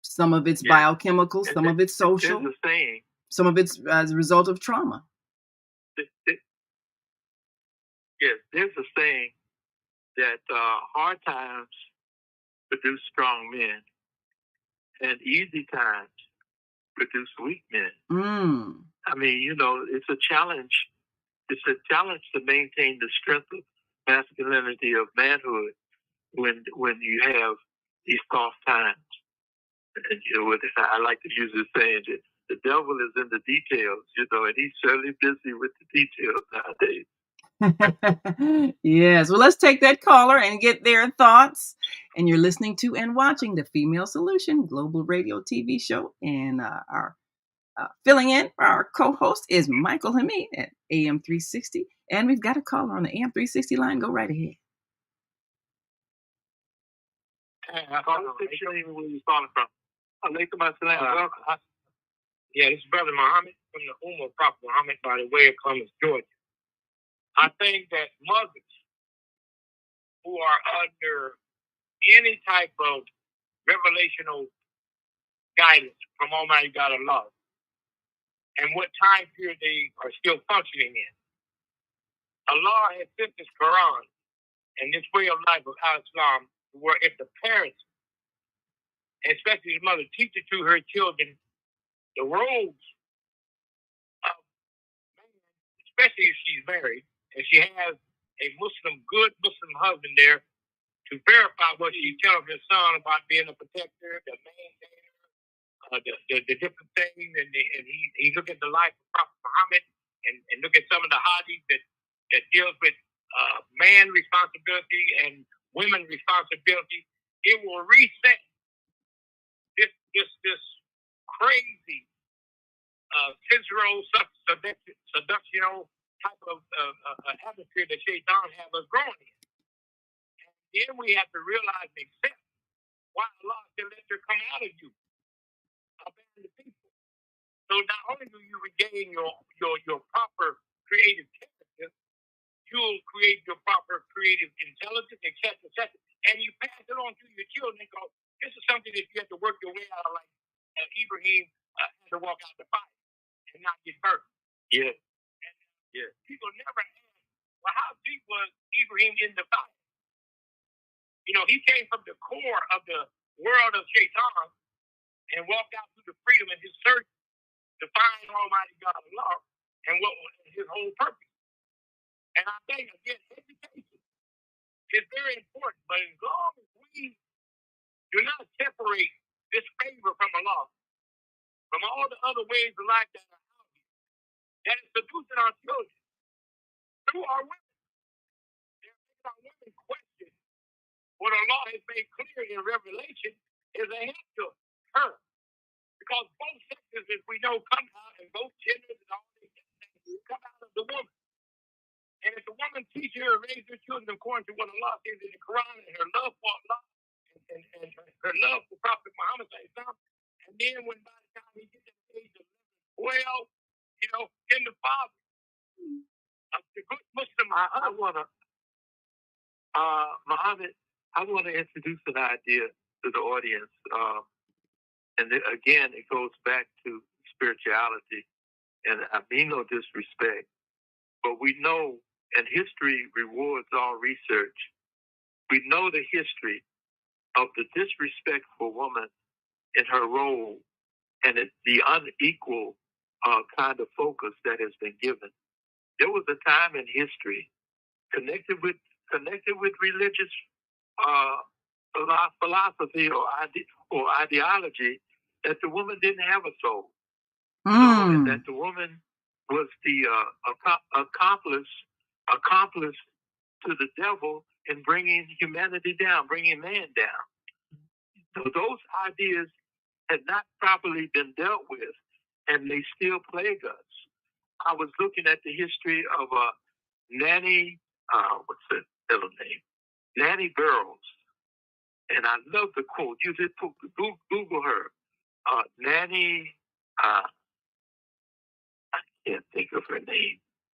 some of it's biochemical, some of it's social, some of it's as a result of trauma. Yes, there's a saying that hard times produce strong men, and easy times produce weak men. I mean, it's a challenge. It's a challenge to maintain the strength of masculinity, of manhood, when you have these soft times. And I like to use this saying that the devil is in the details, and he's certainly busy with the details nowadays. Yes. Well, let's take that caller and get their thoughts. And you're listening to and watching the Female Solution Global Radio TV show. And our filling in for our co-host is Michael Hamid at AM 360. And we've got a caller on the AM 360 line. Go right ahead. Where you calling from? Yeah, this is Brother Muhammad from the Prophet Muhammad by the way of Columbus, Georgia. I think that mothers who are under any type of revelational guidance from Almighty God of love and what time period they are still functioning in. Allah has sent this Quran and this way of life of Islam where if the parents, especially the mother, teach it to her children the roles of man, especially if she's married and she has a good Muslim husband there to verify what she's telling her son about being a protector, the maintainer, the different things, and he look at the life of Prophet Muhammad and look at some of the hadiths that deals with man responsibility and women responsibility. It will reset this crazy seductional type of atmosphere that Shaitan have us growing in. And then we have to realize and accept why Allah can let her come out of you, abandon the people. So not only do you regain your proper creative character, you'll create your proper creative intelligence, etc., etc., and you pass it on to your children and go, this is something that you have to work your way out of, like Ibrahim had to walk out the fire and not get burnt. Yeah. And people never ask, well, how deep was Ibrahim in the fire? He came from the core of the world of Shaitan and walked out through the freedom in his search to find Almighty God of love and what was his whole purpose. And I think, again, education is very important, but as long as we do not separate this favor from Allah, from all the other ways of life that are out here, that is seducing our children through our women. They're making our women question what Allah has made clear in Revelation is a hint to her. Because both sexes, as we know, come out, and both genders and all these things come out of the woman. And if the woman teaches her and raises her children according to what Allah says in the Quran and her love for Allah and her love for Prophet Muhammad, and then when by the time he gets to the age of 12, then the father of the good Muslim. Muhammad, I want to introduce an idea to the audience. And again, it goes back to spirituality. And I mean no disrespect, but we know, and history rewards all research, we know the history of the disrespect for woman in her role and the unequal kind of focus that has been given. There was a time in history connected with religious philosophy or ideology that the woman didn't have a soul. And that the woman was the accomplice to the devil in bringing humanity down, bringing man down. So those ideas had not properly been dealt with, and they still plague us. I was looking at the history of Nanny, what's the middle name? Nanny Burroughs. And I love the quote. You just Google her. Nanny, I can't think of her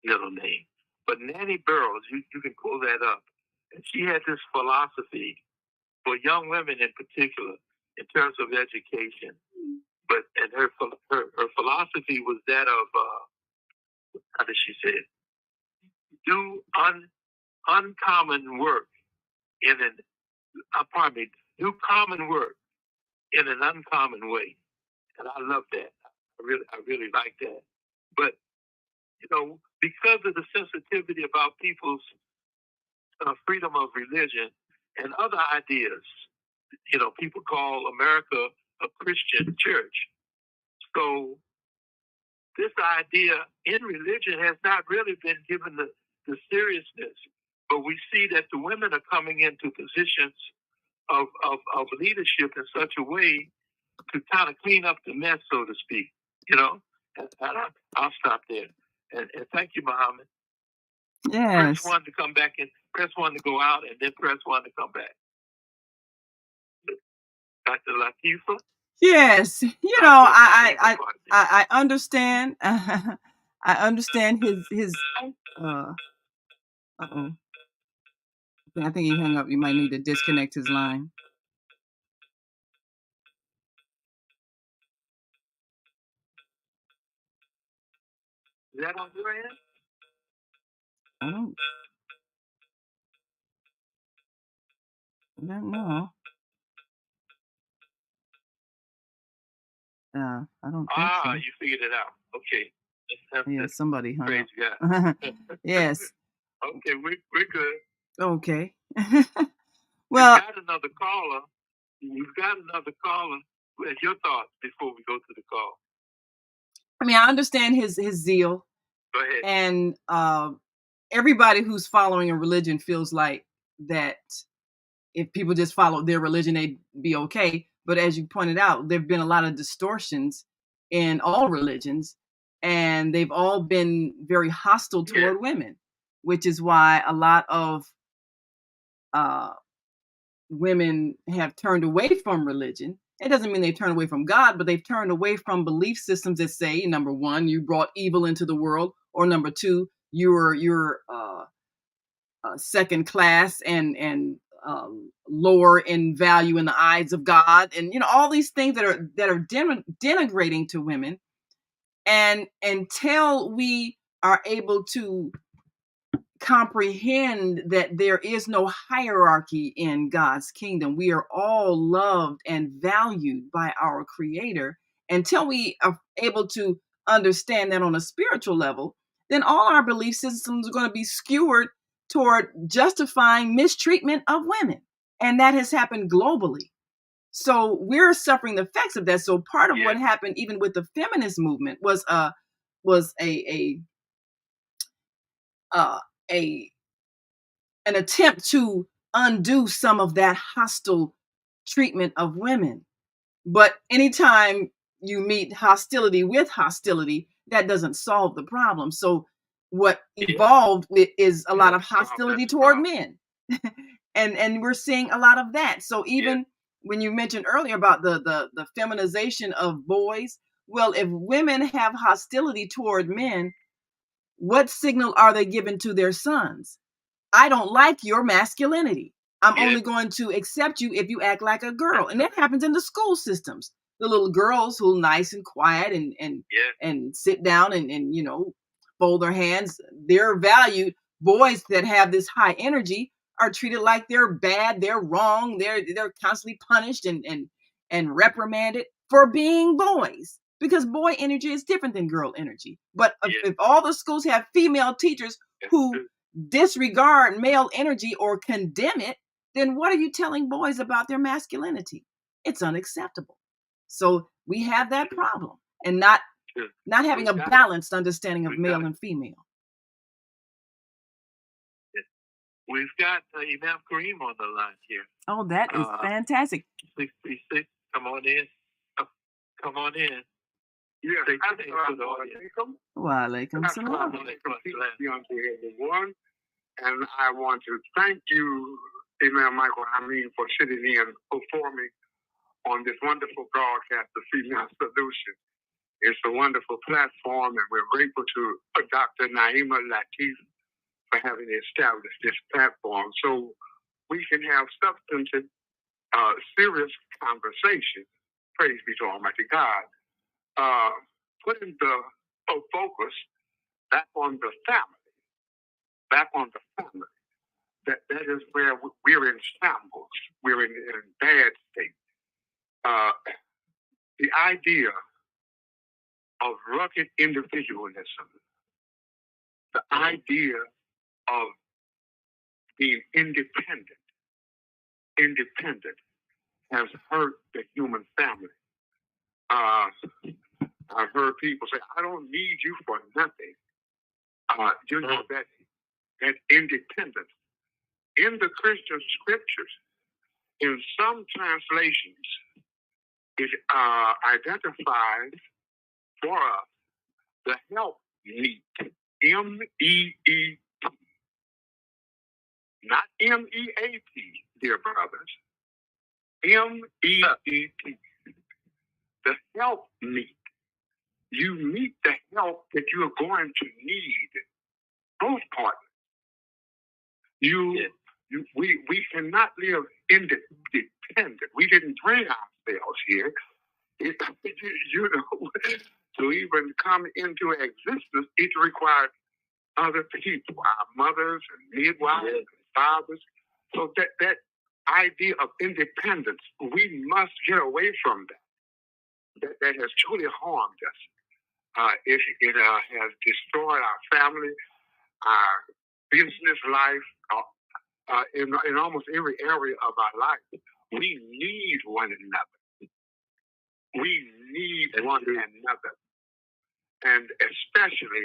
middle name. But Nanny Burroughs, you can pull that up. And she had this philosophy for young women in particular in terms of education. And her philosophy was that of, how did she say it? Do uncommon work do common work in an uncommon way. And I love that. I really like that. But, because of the sensitivity about people's freedom of religion and other ideas, people call America a Christian church. So this idea in religion has not really been given the seriousness. But we see that the women are coming into positions of leadership in such a way to kind of clean up the mess, so to speak. And I'll stop there. And thank you, Muhammad. Yes. Press one to come back and press one to go out, and then press one to come back. Dr. Latifa? Yes. I understand. I understand his uh-oh. I think he hung up. You might need to disconnect his line. Is that on your end? I don't know. I don't think so. You figured it out. Okay. Yeah, somebody hung Praise up. God. Yes. Okay, we're good. Okay. Well, we've got another caller. Your thoughts before we go to the call? I mean, I understand his zeal. Go ahead. And everybody who's following a religion feels like that if people just follow their religion, they'd be okay. But as you pointed out, there have been a lot of distortions in all religions, and they've all been very hostile toward women, which is why a lot of women have turned away from religion. It doesn't mean they've turned away from God, but they've turned away from belief systems that say, number one, you brought evil into the world, or number two, you're second class and lower in value in the eyes of God, and all these things that are denigrating to women. And until we are able to comprehend that there is no hierarchy in God's kingdom, we are all loved and valued by our Creator. Until we are able to understand that on a spiritual level, then all our belief systems are going to be skewered toward justifying mistreatment of women. And that has happened globally. So we're suffering the effects of that. So part of what happened even with the feminist movement was an attempt to undo some of that hostile treatment of women. But anytime you meet hostility with hostility, that doesn't solve the problem. So what evolved is a lot of hostility toward men. and we're seeing a lot of that. So even when you mentioned earlier about the feminization of boys, well, if women have hostility toward men, what signal are they giving to their sons? I don't like your masculinity. I'm only going to accept you if you act like a girl. And that happens in the school systems. The little girls who are nice and quiet and sit down and fold their hands, they're valued. Boys that have this high energy are treated like they're bad, they're wrong, they're constantly punished and reprimanded for being boys. Because boy energy is different than girl energy. But if all the schools have female teachers who disregard male energy or condemn it, then what are you telling boys about their masculinity? It's unacceptable. So we have that problem, and not having a balanced understanding of male and female. We've got Imam Kareem on the line here. Oh, that is fantastic. 66. Come on in. Come on in. Yeah. Wa alaikum salam. Everyone. And I want to thank you, Imam Michael Hameen, for sitting in before me on this wonderful broadcast of Female Solution. It's a wonderful platform, and we're grateful to Dr. Naima Latif for having established this platform so we can have substantive, serious conversation. Praise be to Almighty God. Putting the focus back on the family. That is where we're in shambles. We're in bad state. The idea of rugged individualism, the idea of being independent has hurt the human family. I've heard people say, I don't need you for nothing. You know, that independence. In the Christian scriptures, in some translations, it identifies for us the help meet. M-E-E-T. Not M-E-A-T, dear brothers. M-E-E-T. The help meet. You meet the help that you are going to need. Both partners. We cannot live independent. We didn't bring ourselves here. You know, to even come into existence, it required other people, our mothers and midwives and fathers. So that idea of independence, we must get away from that. That has truly harmed us. It has destroyed our family, our business life, in almost every area of our life. We need one another. We need one another. And especially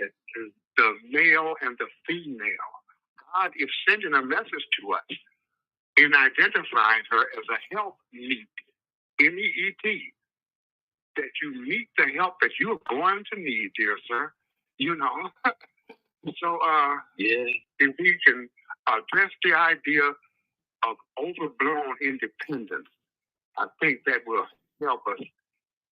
the male and the female. God is sending a message to us in identifying her as a help meet, M-E-E-T, that you meet the help that you are going to need, dear sir. You know. So if we can address the idea of overblown independence, I think that will help us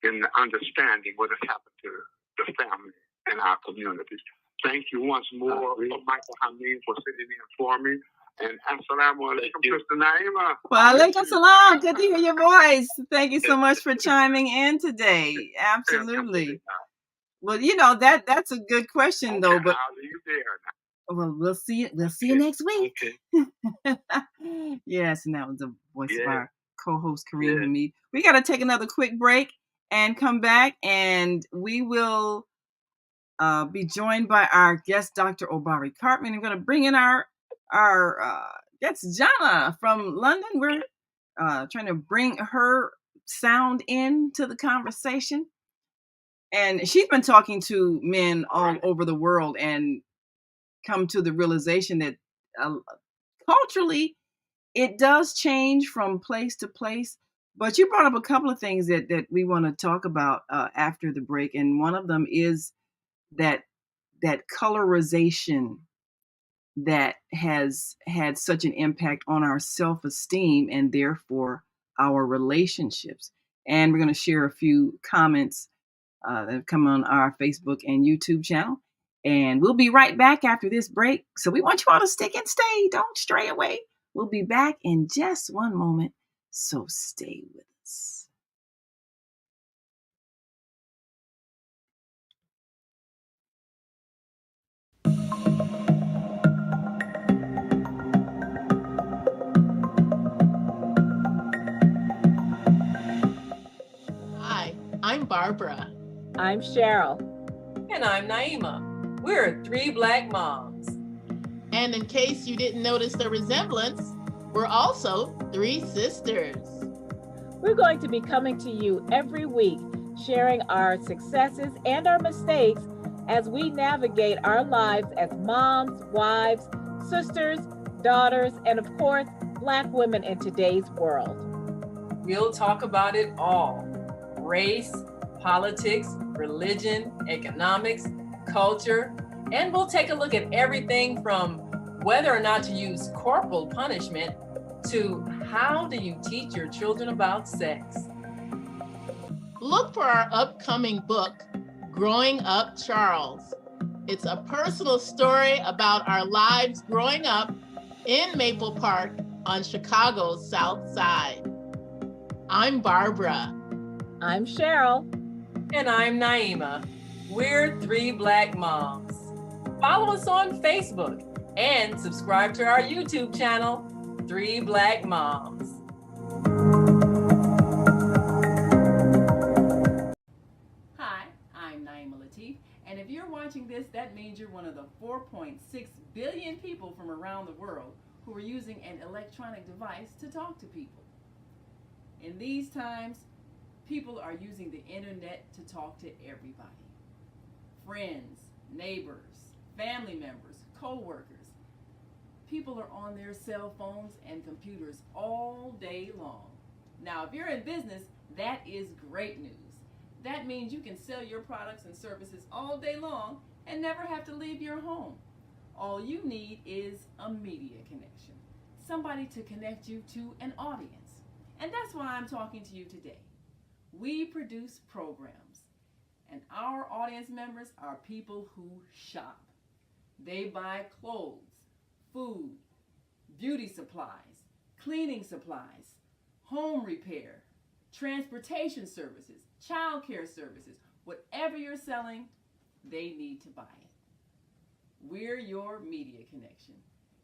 in understanding what has happened to the family and our communities. Thank you once more, Michael Hameen, for sitting in for me. And assalamu alaikum, Sister Naima. Wa alaikum salam. Good to hear your voice. Thank you so much for chiming in today. Absolutely. Well, you know, that's a good question, though. But I'll leave you there now. well, we'll see you next week. Yes, and that was the voice of our co-host Kareem Hamid. We got to take another quick break and come back, and we will be joined by our guest, Dr. Obari Cartman. I'm going to bring in our guest, Zhana from London. We're trying to bring her sound into the conversation. And she's been talking to men all over the world and come to the realization that culturally, it does change from place to place. But you brought up a couple of things that we want to talk about after the break. And one of them is that colorization that has had such an impact on our self-esteem and therefore our relationships. And we're going to share a few comments that have come on our Facebook and YouTube channel. And we'll be right back after this break. So we want you all to stick and stay. Don't stray away. We'll be back in just one moment. So stay with us. Hi, I'm Barbara. I'm Cheryl. And I'm Naima. We're three Black moms. And in case you didn't notice the resemblance, we're also three sisters. We're going to be coming to you every week, sharing our successes and our mistakes as we navigate our lives as moms, wives, sisters, daughters, and of course, Black women in today's world. We'll talk about it all: race, politics, religion, economics, culture, and we'll take a look at everything from whether or not to use corporal punishment to how do you teach your children about sex. Look for our upcoming book, Growing Up Charles. It's a personal story about our lives growing up in Maple Park on Chicago's South Side. I'm Barbara. I'm Cheryl. And I'm Naima. We're three Black moms. Follow us on Facebook and subscribe to our YouTube channel, Three Black Moms. Hi, I'm Naima Latif, and if you're watching this, that means you're one of the 4.6 billion people from around the world who are using an electronic device to talk to people. In these times, People are using the internet to talk to everybody. Friends, neighbors, family members, co-workers. People are on their cell phones and computers all day long. Now, if you're in business, that is great news. That means you can sell your products and services all day long and never have to leave your home. All you need is a media connection, somebody to connect you to an audience. And that's why I'm talking to you today. We produce programs, and our audience members are people who shop. They buy clothes, food, beauty supplies, cleaning supplies, home repair, transportation services, child care services. Whatever you're selling, they need to buy it. We're your media connection.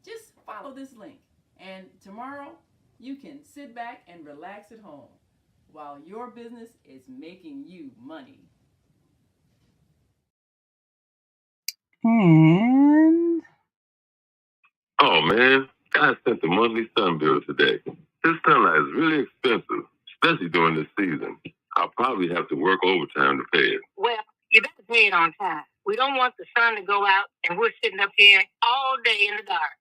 Just follow this link, and tomorrow you can sit back and relax at home while your business is making you money. And oh man, I sent the monthly sun bill today. This sunlight is really expensive, especially during this season. I'll probably have to work overtime to pay it. Well, you better pay it on time. We don't want the sun to go out and we're sitting up here all day in the dark.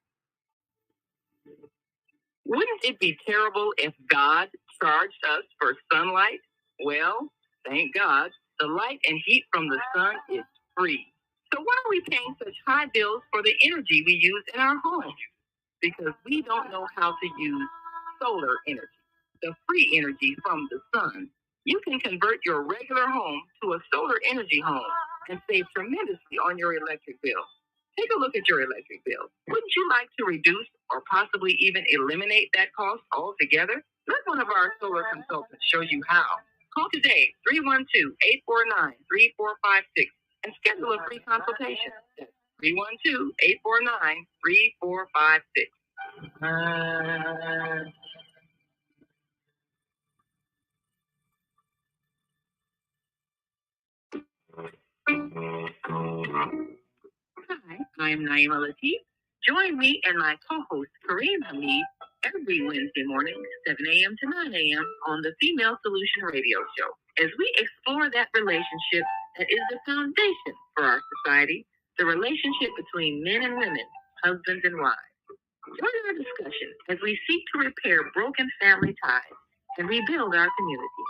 Wouldn't it be terrible if God charged us for sunlight? Well, thank God, the light and heat from the sun is free. So why are we paying such high bills for the energy we use in our homes? Because we don't know how to use solar energy, the free energy from the sun. You can convert your regular home to a solar energy home and save tremendously on your electric bill. Take a look at your electric bill. Wouldn't you like to reduce or possibly even eliminate that cost altogether? Let one of our solar consultants show you how. Call today, 312-849-3456, and schedule a free consultation. That's 312-849-3456. Hi, I'm Naima Latif. Join me and my co-host Kareem Hamid every Wednesday morning, 7 a.m. to 9 a.m. on the Female Solution Radio Show, as we explore that relationship that is the foundation for our society, the relationship between men and women, husbands and wives. Join our discussion as we seek to repair broken family ties and rebuild our community.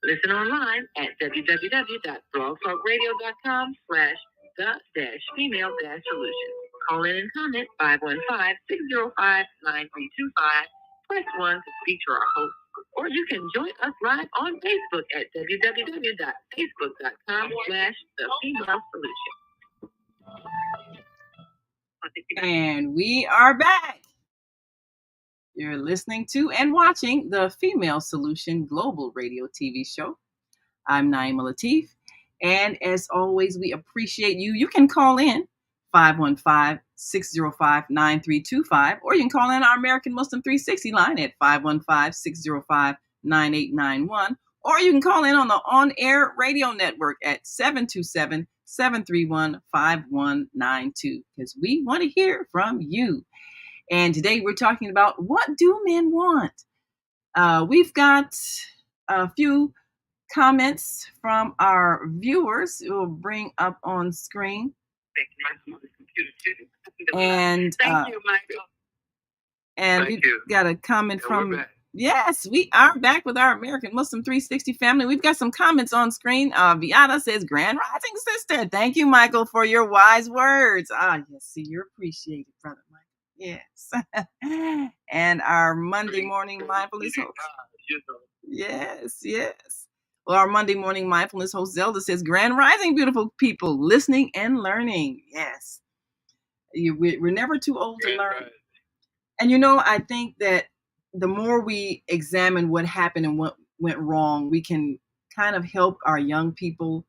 Listen online at www.blogtalkradio.com/the-female-solution. Call in and comment 515-605-9325. Press 1 to speak to our host. Or you can join us live on Facebook at www.facebook.com/the-female-solution. And we are back. You're listening to and watching the Female Solution Global Radio TV show. I'm Naima Latif. And as always, we appreciate you. You can call in 515-605-9325, or you can call in our American Muslim 360 line at 515-605-9891, or you can call in on the on-air radio network at 727-731-5192, because we want to hear from you. And today we're talking about, what do men want? We've got a few comments from our viewers who will bring up on screen. And thank you, Michael. And we've got a comment from, yes, we are back with our American Muslim 360 family. We've got some comments on screen. Viana says, Grand Rising Sister. Thank you, Michael, for your wise words. Yes, see, you're appreciated, Brother Michael. Yes. And our Monday morning mindfulness host. Yes. Well, our Monday morning mindfulness host Zelda says, Grand Rising, beautiful people, listening and learning. Yes. We're never too old to learn. Right. And I think that the more we examine what happened and what went wrong, we can kind of help our young people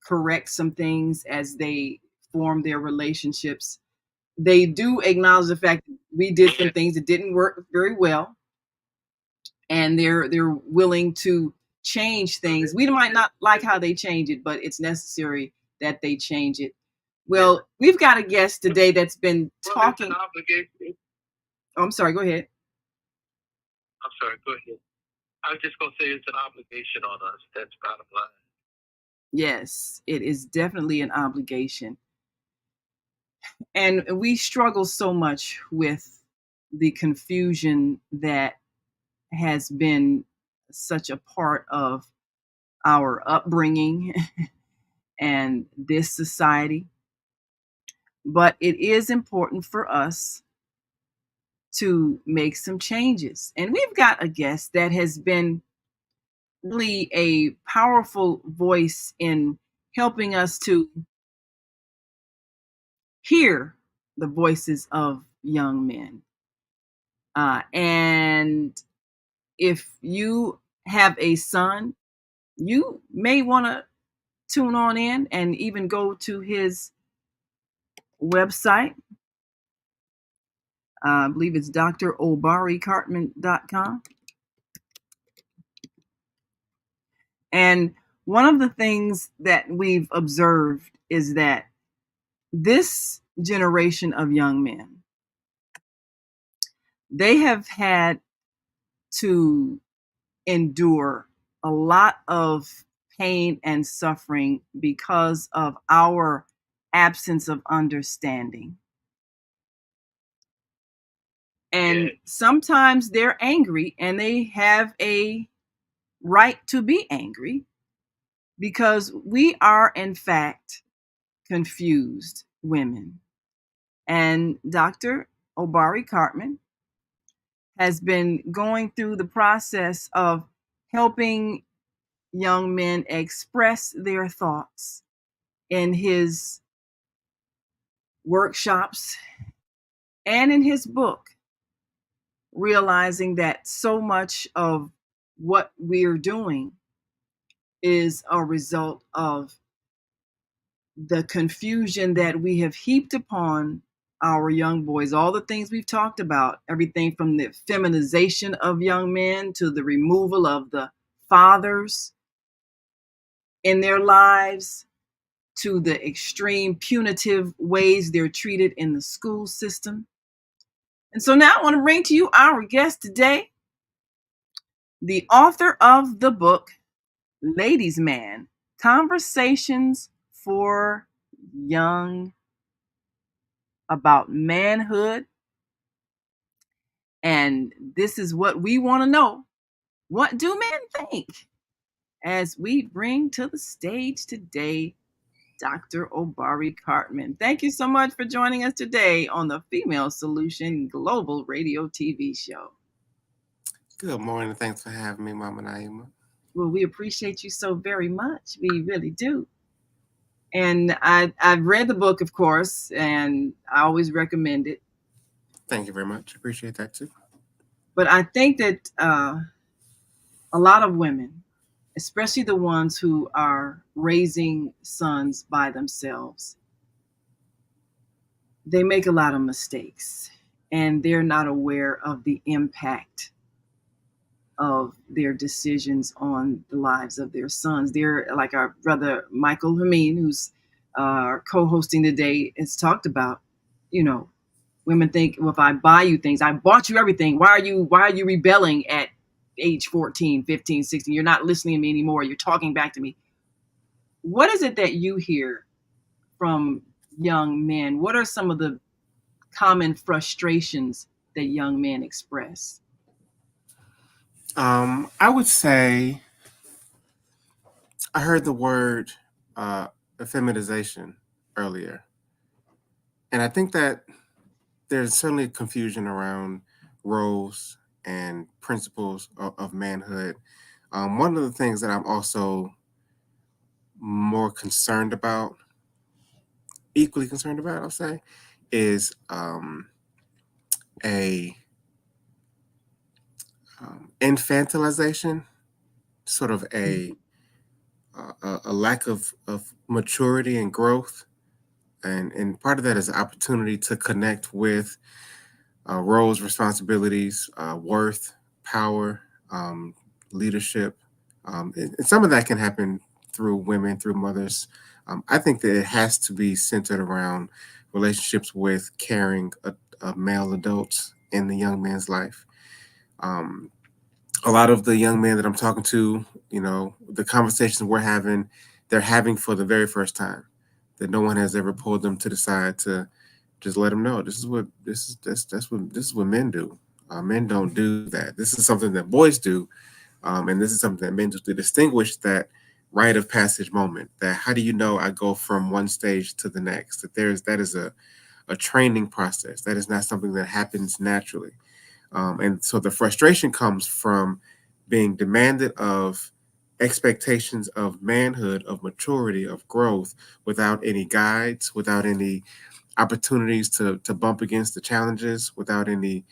correct some things as they form their relationships. They do acknowledge the fact that we did some things that didn't work very well, and they're willing to change things. We might not like how they change it, but it's necessary that they change it. Well, we've got a guest today that's been talking. Oh, I'm sorry, go ahead. I'm sorry, go ahead. I was just going to say it's an obligation on us. That's bottom line. Yes, it is definitely an obligation. And we struggle so much with the confusion that has been such a part of our upbringing and this society. But it is important for us to make some changes. And we've got a guest that has been really a powerful voice in helping us to hear the voices of young men. And if you have a son, you may want to tune on in and even go to his website. I believe it's drobaricartman.com. And one of the things that we've observed is that this generation of young men, they have had to endure a lot of pain and suffering because of our absence of understanding. And sometimes they're angry, and they have a right to be angry because we are, in fact, confused women. And Dr. Obari Cartman has been going through the process of helping young men express their thoughts in his workshops and in his book, realizing that so much of what we're doing is a result of the confusion that we have heaped upon our young boys. All the things we've talked about, everything from the feminization of young men to the removal of the fathers in their lives, to the extreme punitive ways they're treated in the school system. And so now I want to bring to you our guest today, the author of the book, Ladies' Man, Conversations for Young about manhood. And this is what we want to know. What do men think? As we bring to the stage today, Dr. Obari Cartman. Thank you so much for joining us today on the Female Solution Global Radio TV show. Good morning. Thanks for having me, Mama Naima. Well, we appreciate you so very much. We really do. And I've read the book, of course, and I always recommend it. Thank you very much. Appreciate that too. But I think that a lot of women, especially the ones who are raising sons by themselves, they make a lot of mistakes, and they're not aware of the impact of their decisions on the lives of their sons. They're like our brother Michael Hameen, who's co-hosting today, has talked about, women think, well, if I buy you things, I bought you everything. Why are you rebelling at age 14, 15, 16? You're not listening to me anymore. You're talking back to me. What is it that you hear from young men? What are some of the common frustrations that young men express? I would say I heard the word effeminization earlier. And I think that there's certainly confusion around roles and principles of manhood. One of the things that I'm also more concerned about, equally concerned about, I'll say, is infantilization, sort of a lack of maturity and growth. And part of that is an opportunity to connect with roles, responsibilities, worth, power, leadership. And some of that can happen through women, through mothers. I think that it has to be centered around relationships with caring male adults in the young man's life. a lot of the young men that I'm talking to, the conversations we're having, they're having for the very first time. That no one has ever pulled them to the side to just let them know this is what men do. Men don't do that. This is something that boys do, and this is something that men do to distinguish that rite of passage moment. That how do you know I go from one stage to the next? That is a training process. That is not something that happens naturally. And so the frustration comes from being demanded of expectations of manhood, of maturity, of growth, without any guides, without any opportunities to bump against the challenges, without any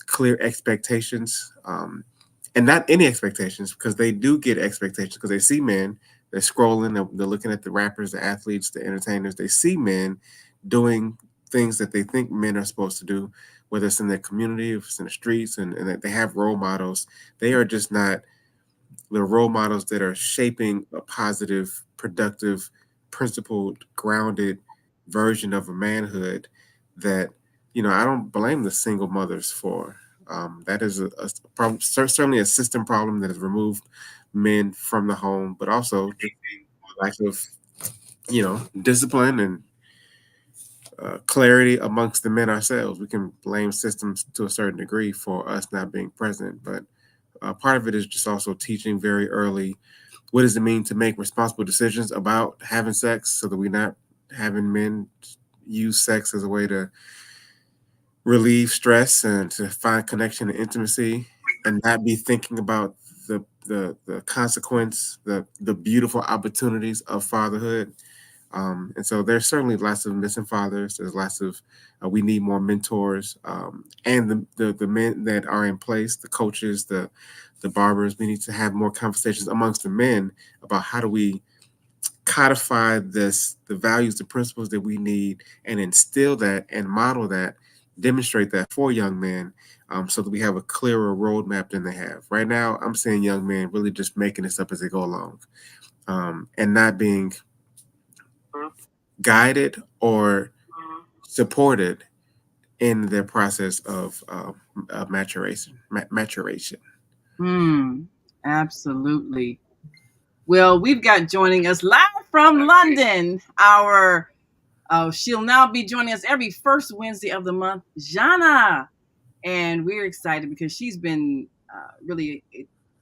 clear expectations, and not any expectations, because they do get expectations because they see men, they're scrolling, they're looking at the rappers, the athletes, the entertainers, they see men doing things that they think men are supposed to do, whether it's in their community, if it's in the streets, and that they have role models. They are just not the role models that are shaping a positive, productive, principled, grounded version of a manhood that, I don't blame the single mothers for. That is a problem, certainly a system problem that has removed men from the home, but also just lack of, discipline and clarity amongst the men ourselves. We can blame systems to a certain degree for us not being present, but part of it is just also teaching very early what does it mean to make responsible decisions about having sex, so that we're not having men use sex as a way to relieve stress and to find connection and intimacy, and not be thinking about the consequence, the beautiful opportunities of fatherhood. And so there's certainly lots of missing fathers. There's lots of we need more mentors, and the men that are in place, the coaches, the barbers. We need to have more conversations amongst the men about how do we codify the values, the principles that we need, and instill that and model that, demonstrate that for young men, so that we have a clearer roadmap than they have right now. I'm seeing young men really just making this up as they go along, and not being guided or supported in their process of maturation. Absolutely. Well, we've got joining us live from London, she'll now be joining us every first Wednesday of the month, Zhana. And we're excited because she's been really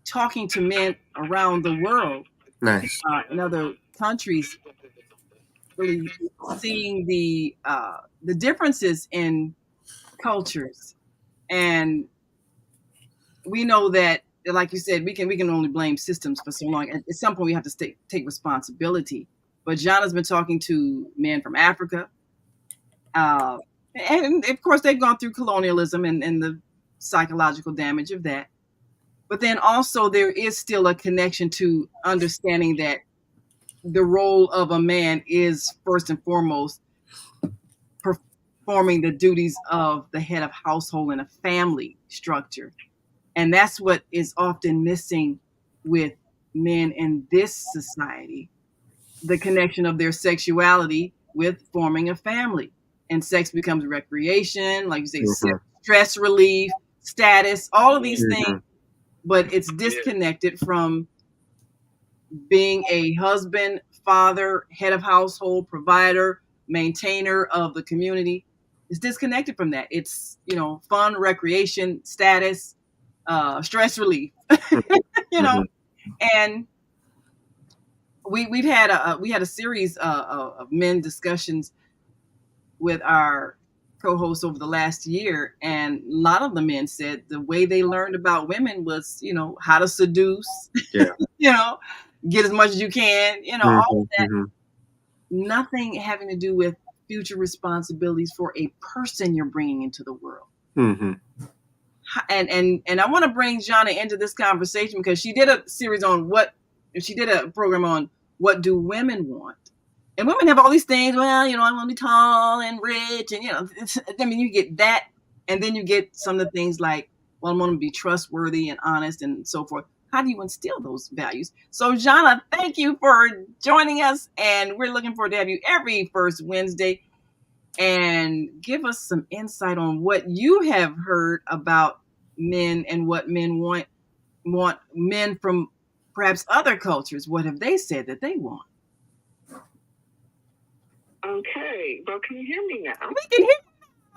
talking to men around the world, nice, in other countries, really seeing the differences in cultures. And we know that, like you said, we can only blame systems for so long. At some point, we have to take responsibility. But Zhana's been talking to men from Africa, and of course, they've gone through colonialism and the psychological damage of that. But then also, there is still a connection to understanding that the role of a man is first and foremost performing the duties of the head of household in a family structure. And that's what is often missing with men in this society, the connection of their sexuality with forming a family. And sex becomes recreation, like you say, stress relief, status, all of these things, but it's disconnected from being a husband, father, head of household, provider, maintainer of the community. It's disconnected from that. It's, fun, recreation, status, stress relief, and we had a series of men discussions with our co-hosts over the last year, and a lot of the men said the way they learned about women was, how to seduce, get as much as you can, all of that. Nothing having to do with future responsibilities for a person you're bringing into the world. And I want to bring Zhana into this conversation because she did a program on what do women want. And women have all these things. Well, I want to be tall and rich, and you get that, and then you get some of the things like, well, I want to be trustworthy and honest and so forth. How do you instill those values? So, Zhana, thank you for joining us, and we're looking forward to have you every first Wednesday. And give us some insight on what you have heard about men and what men want want men from perhaps other cultures? What have they said that they want? Okay, well, can you hear me now? We can hear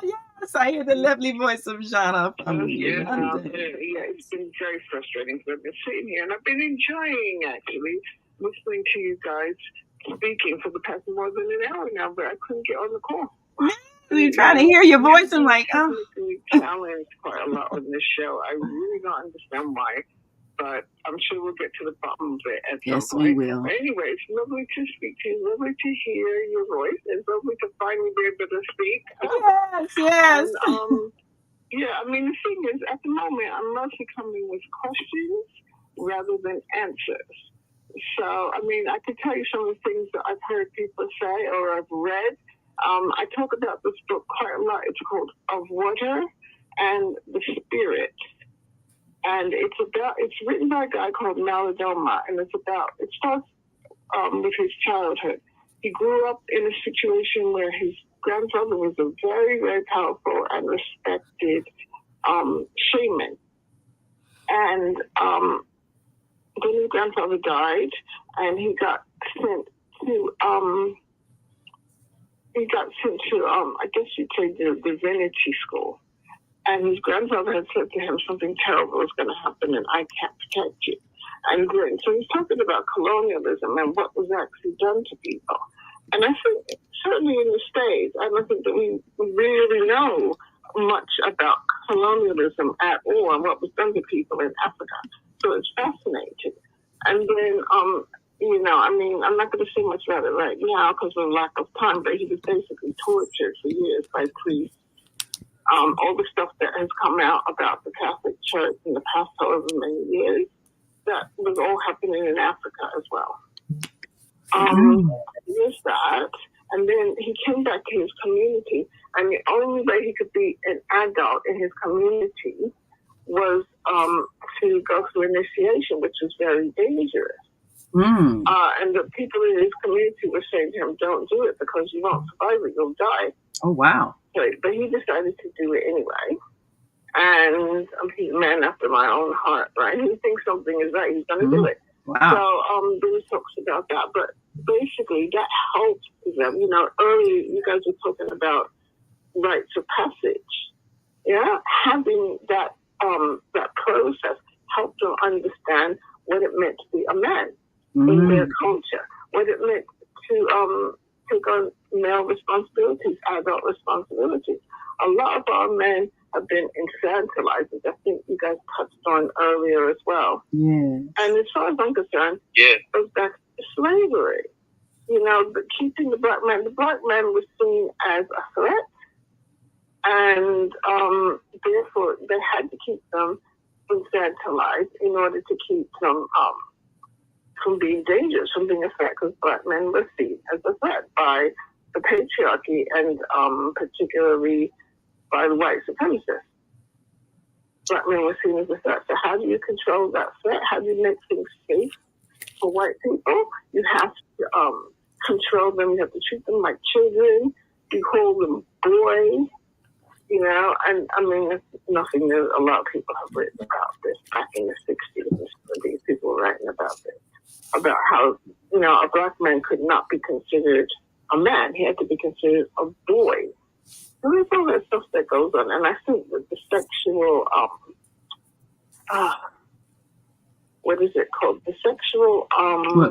you. Yes, I hear the lovely voice of Zhana from London. It's been very frustrating because I've been sitting here and I've been enjoying actually listening to you guys speaking for the past more than an hour now, but I couldn't get on the call. We're trying to hear your voice. I'm like, oh. Challenged quite a lot on this show. I really don't understand why, but I'm sure we'll get to the bottom of it at some point. Yes, we will. But anyway, it's lovely to speak to you, lovely to hear your voice. It's lovely to finally be able to speak. Yes. And, yeah, I mean, the thing is, at the moment, I'm mostly coming with questions rather than answers. So, I mean, I could tell you some of the things that I've heard people say or I've read. I talk about this book quite a lot. It's called Of Water and the Spirit. And it's written by a guy called Maladoma, and it starts with his childhood. He grew up in a situation where his grandfather was a very, very powerful and respected shaman. And then his grandfather died, and he got sent to I guess you'd say the divinity school. And his grandfather had said to him something terrible was going to happen and I can't protect you. And then, so he's talking about colonialism and what was actually done to people. And I think certainly in the States, I don't think that we really know much about colonialism at all and what was done to people in Africa. So it's fascinating. And then, I mean, I'm not going to say much about it right now because of lack of time, but he was basically tortured for years by priests. All the stuff that has come out about the Catholic Church in the past however many years, that was all happening in Africa as well. There's that. And then he came back to his community, and the only way he could be an adult in his community was to go through initiation, which was very dangerous. And the people in his community were saying to him, don't do it because you won't survive it, you'll die. Oh, wow. But he decided to do it anyway. And he's a man after my own heart, right? He thinks something is right, he's going to do it. Wow. So there was talks about that. But basically, that helped them. Earlier you guys were talking about rites of passage. Yeah? Having that process helped them understand what it meant to be a man in their culture, what it meant to take on male responsibilities, adult responsibilities. A lot of our men have been infantilized, as I think you guys touched on earlier as well. Yeah. And as far as I'm concerned, it goes back to slavery. Keeping the black man was seen as a threat, and therefore they had to keep them infantilized in order to keep them from being dangerous, from being a threat, because black men were seen as a threat by the patriarchy and particularly by the white supremacists. Black men were seen as a threat. So how do you control that threat? How do you make things safe for white people? You have to control them. You have to treat them like children. You call them boys. And I mean, it's nothing new. A lot of people have written about this back in the 60s and 70s. People were writing about this, about how, a black man could not be considered a man. He had to be considered a boy. So there's all that stuff that goes on. And I think that the sexual, what is it called? The sexual...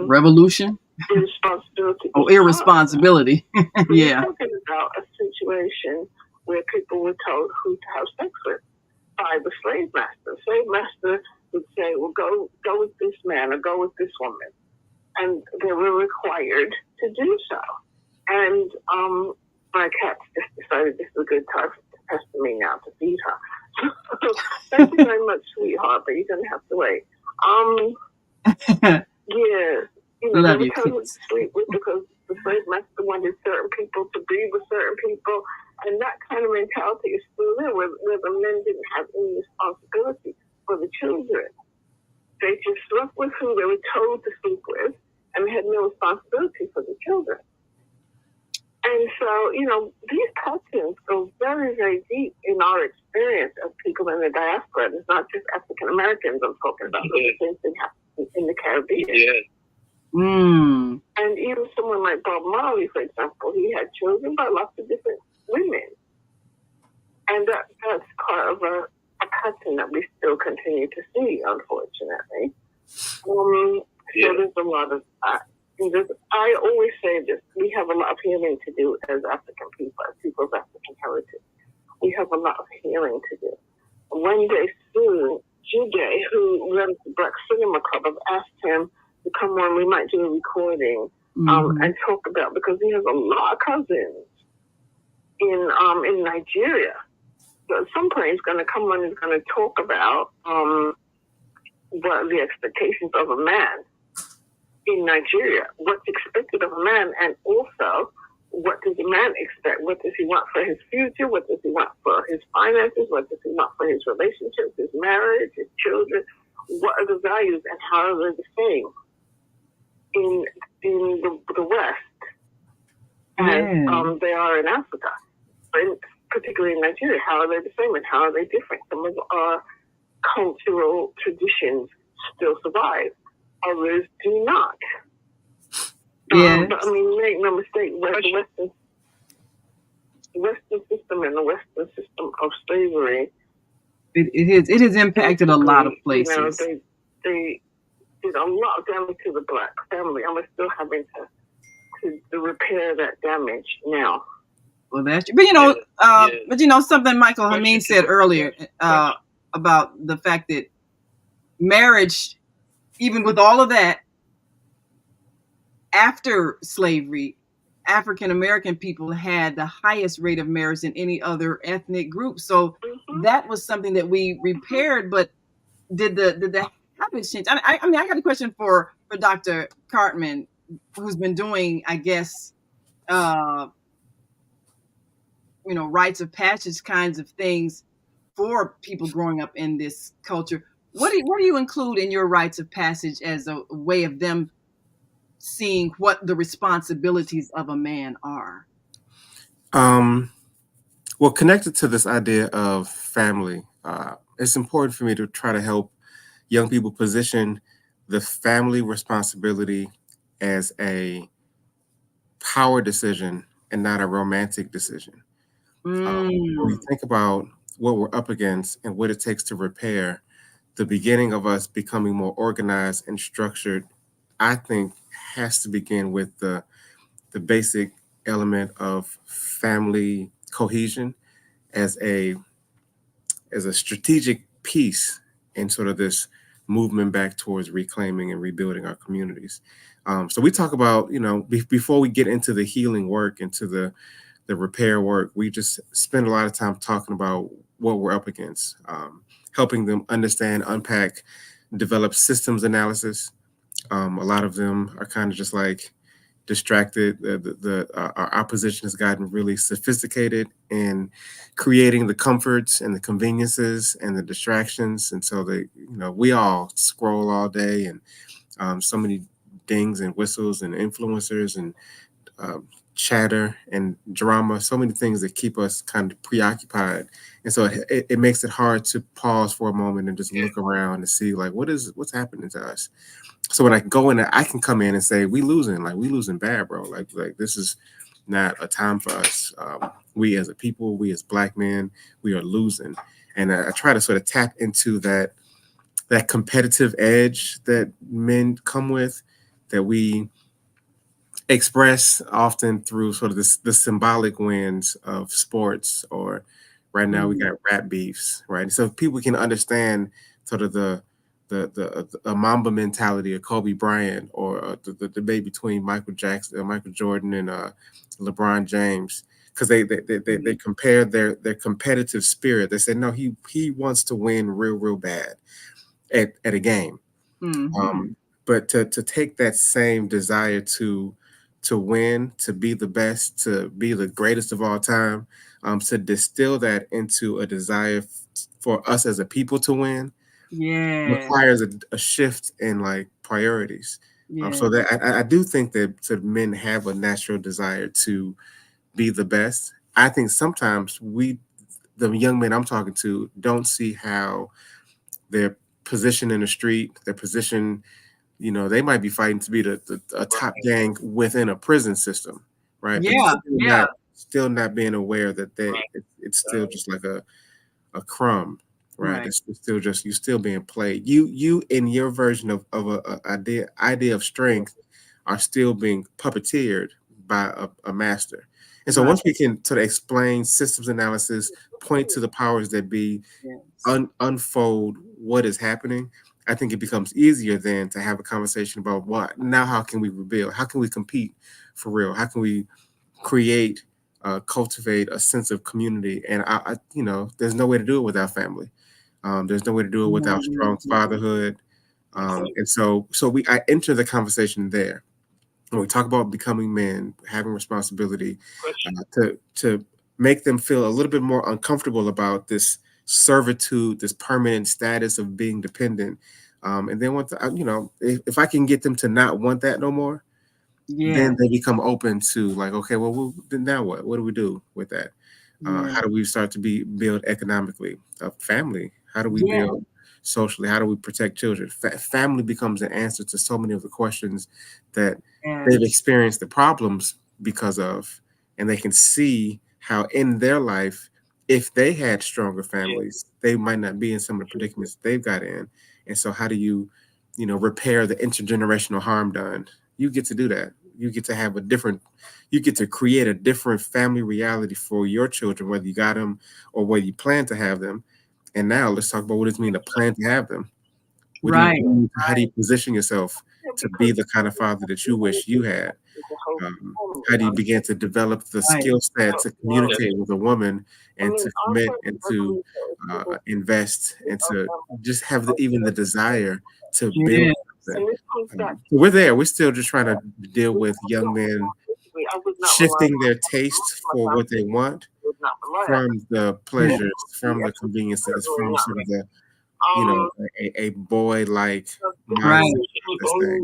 revolution? Irresponsibility. Oh, irresponsibility. Yeah. We're talking about a situation where people were told who to have sex with by the slave master. The slave master would say, well, go with this man or go with this woman. And they were required to do so. And my cat just decided this is a good time to pester me now to feed her. Thank you very much, sweetheart, but you're going to have to wait. Yeah. Love they you, were told to sleep with because the slave master wanted certain people to be with certain people. And that kind of mentality is still there, where the men didn't have any responsibility for the children. They just slept with who they were told to sleep with and had no responsibility for the children. And so, these patterns go very, very deep in our experience as people in the diaspora. It's not just African Americans I'm talking about, but the same thing happens in the Caribbean. Yes. And even someone like Bob Marley, for example, he had children by lots of different women. And that's part of a pattern that we still continue to see, unfortunately. So there's a lot of that. I always say this, we have a lot of healing to do as African people, as people of African heritage. We have a lot of healing to do. One day soon, Jude, who runs the Black Cinema Club, I've asked him to come on, we might do a recording and talk about, because he has a lot of cousins in Nigeria. So at some point he's going to come on and he's going to talk about what are the expectations of a man in Nigeria, what's expected of a man, and also what does a man expect? What does he want for his future? What does he want for his finances? What does he want for his relationships, his marriage, his children? What are the values and how are they the same in the West as they are in Africa, particularly in Nigeria? How are they the same and how are they different? Some of our cultural traditions still survive. Others do not. Yes. But make no mistake, the Western system and the Western system of slavery, it has impacted a lot of places. They did a lot of damage to the Black family, and we're still having to repair that damage now. Well, that's true. But something Michael Hameen said earlier about the fact that marriage, even with all of that, after slavery, African American people had the highest rate of marriage than any other ethnic group. So that was something that we repaired. But did the habits change? I got a question for Dr. Cartman, who's been doing, I guess, rites of passage kinds of things for people growing up in this culture. What do you include in your rites of passage as a way of them seeing what the responsibilities of a man are? Well, connected to this idea of family, it's important for me to try to help young people position the family responsibility as a power decision and not a romantic decision. When you think about what we're up against and what it takes to repair, the beginning of us becoming more organized and structured, I think, has to begin with the basic element of family cohesion as a strategic piece in sort of this movement back towards reclaiming and rebuilding our communities. So we talk about, before we get into the healing work, into the repair work, we just spend a lot of time talking about what we're up against, helping them understand, unpack, develop systems analysis. A lot of them are kind of just like distracted. Our opposition has gotten really sophisticated in creating the comforts and the conveniences and the distractions. And so we all scroll all day, and so many dings and whistles and influencers and chatter and drama, so many things that keep us kind of preoccupied. And so it makes it hard to pause for a moment and just look around and see what's happening to us. So when I go in there, I can come in and say, we losing bad, bro. Like this is not a time for us. We as a people, we as Black men, we are losing. And I try to sort of tap into that competitive edge that men come with, that we express often through sort of the symbolic wins of sports, or right now we got rap beefs, right? So people can understand sort of the Mamba mentality of Kobe Bryant, or the debate between Michael Jordan and LeBron James, because they compare their competitive spirit. They say, no, he wants to win real bad at a game. But to take that same desire to win, to be the best, to be the greatest of all time, to distill that into a desire for us as a people to win, requires a shift in priorities. So that I do think that men have a natural desire to be the best. I think sometimes the young men I'm talking to, don't see how their position in the street, their position, they might be fighting to be a top gang within a prison system, right? Yeah, But still not being aware that it's still just like a crumb, right? It's still just you still being played. You in your version of a idea of strength are still being puppeteered by a master. And so once we can sort of explain systems analysis, point to the powers that be, unfold what is happening, I think it becomes easier then to have a conversation about how can we rebuild? How can we compete for real? How can we create, cultivate a sense of community? And there's no way to do it without family. There's no way to do it without strong fatherhood. And so I enter the conversation there. When we talk about becoming men, having responsibility, to make them feel a little bit more uncomfortable about this servitude, this permanent status of being dependent. And then if I can get them to not want that no more, then they become open to like, okay, well, then now what? What do we do with that? How do we start to build economically, family? How do we build socially? How do we protect children? Family becomes an answer to so many of the questions that they've experienced the problems because of, and they can see how in their life, if they had stronger families, they might not be in some of the predicaments they've got in. And so how do you repair the intergenerational harm done? You get to do that. You get to create a different family reality for your children, whether you got them or whether you plan to have them. And now let's talk about what does it mean to plan to have them. How do you position yourself to be the kind of father that you wish you had? How do you begin to develop the skill set to communicate with a woman and to commit and to invest and to just have even the desire to build something? We're there. We're still just trying to deal with young men shifting their taste for what they want from the pleasures, from the conveniences, from sort of the a boy-like mindset.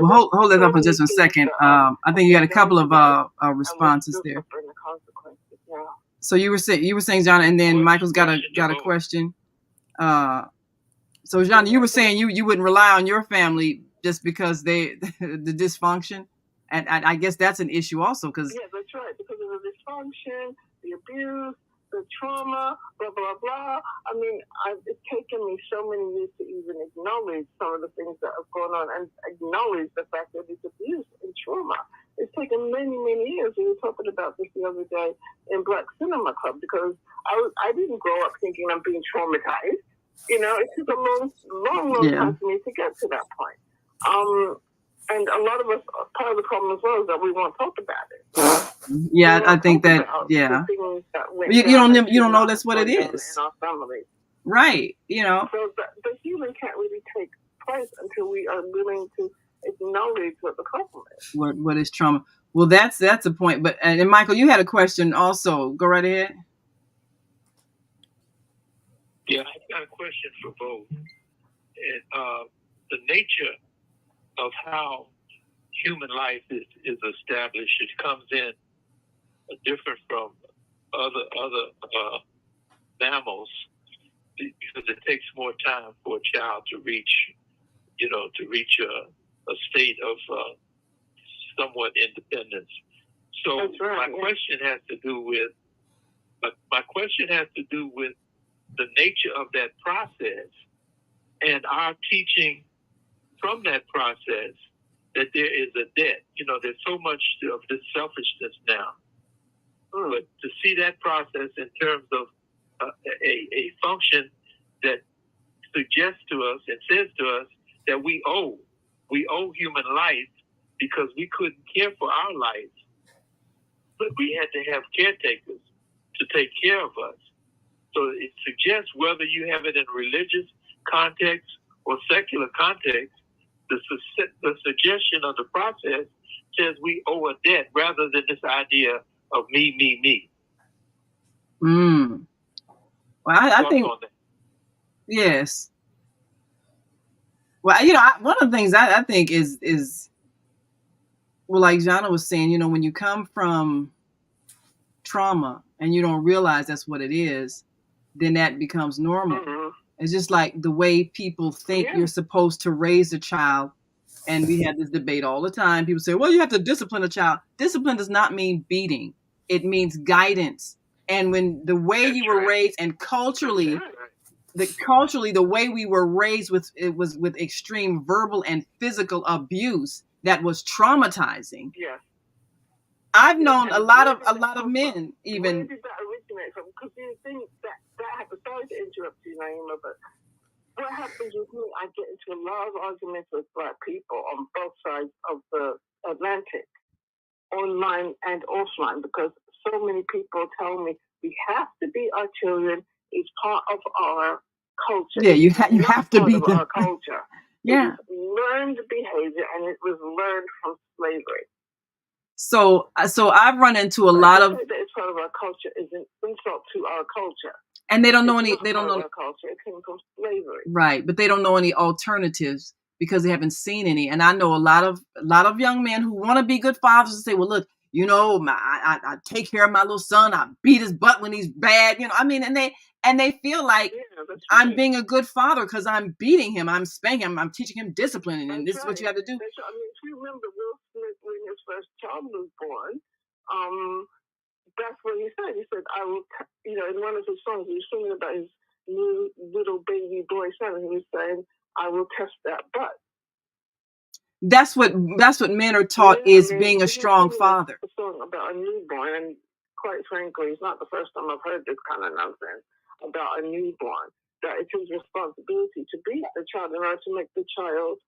Hold it up for just a second. I think you got a couple of responses there. So you were saying, Zhana, and then Michael's got a question. So Zhana, you were saying you wouldn't rely on your family just because the dysfunction, and I guess that's an issue also because that's right, because of the dysfunction, the abuse, the trauma, blah, blah, blah. I mean, it's taken me so many years to even acknowledge some of the things that have gone on and acknowledge the fact that it's abuse and trauma. It's taken many, many years. We were talking about this the other day in Black Cinema Club because I didn't grow up thinking I'm being traumatized. It took a long time for me to get to that point. And a lot of us, part of the problem as well is that we won't talk about it. Yeah, I think that, you don't know that's what it is. In our families. Right, So the healing can't really take place until we are willing to acknowledge what the problem is. What is trauma? Well, that's a point. But and Michael, you had a question also. Go right ahead. Yeah, I've got a question for both. And the nature of how human life is established, it comes in different from other mammals because it takes more time for a child to reach a state of somewhat independence. So my question has to do with the nature of that process and our teaching from that process that there is a debt. There's so much of this selfishness now. But to see that process in terms of a function that suggests to us and says to us that we owe human life because we couldn't care for our lives, but we had to have caretakers to take care of us. So it suggests, whether you have it in religious context or secular context, the suggestion of the process says we owe a debt rather than this idea of me. Well, I think, yes. Well, one of the things I think is well, like Zhana was saying, when you come from trauma and you don't realize that's what it is, then that becomes normal. Mm-hmm. It's just like the way people think you're supposed to raise a child. And we have this debate all the time. People say, well, you have to discipline a child. Discipline does not mean beating. It means guidance. And when the way you were raised, and culturally, the way we were raised with extreme verbal and physical abuse that was traumatizing. Yes. I've known a lot of men even. Where did that originate from? Because you think that happens. Sorry to interrupt you, Naima, but what happens with me, I get into a lot of arguments with Black people on both sides of the Atlantic, online and offline, because so many people tell me we have to beat our children. It's part of our culture. Yeah, you have to beat them. Our culture. Yeah. It is learned behavior, and it was learned from slavery. So I've run into a lot of. That it's part of our culture is an insult to our culture. And they don't know any. They don't know. Our culture. It came from slavery. Right, but they don't know any alternatives because they haven't seen any. And I know a lot of young men who want to be good fathers and say, "Well, look, you know, I take care of my little son. I beat his butt when he's bad." You know, I mean, and they feel like I'm being a good father because I'm beating him, I'm spanking him, I'm teaching him discipline, and this is what you have to do. That's right. I mean, if you remember Will Smith when his first child was born, that's what he said. He said, "I will," in one of his songs, he was singing about his new little baby boy son, and he was saying, "I will test that butt." That's what men are taught is being a strong father. A song about a newborn, and quite frankly, it's not the first time I've heard this kind of nonsense about a newborn. That it's his responsibility to beat the child in order to make the child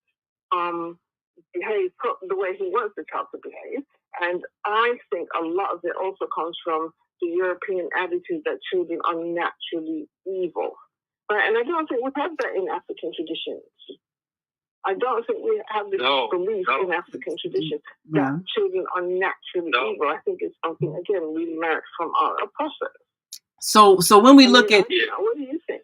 behave the way he wants the child to behave. And I think a lot of it also comes from the European attitude that children are naturally evil. Right? And I don't think we have that in African traditions. I don't think we have this belief in African tradition that children are naturally evil. I think it's something, again, we learned from our oppressors. So when we look at... What do you think?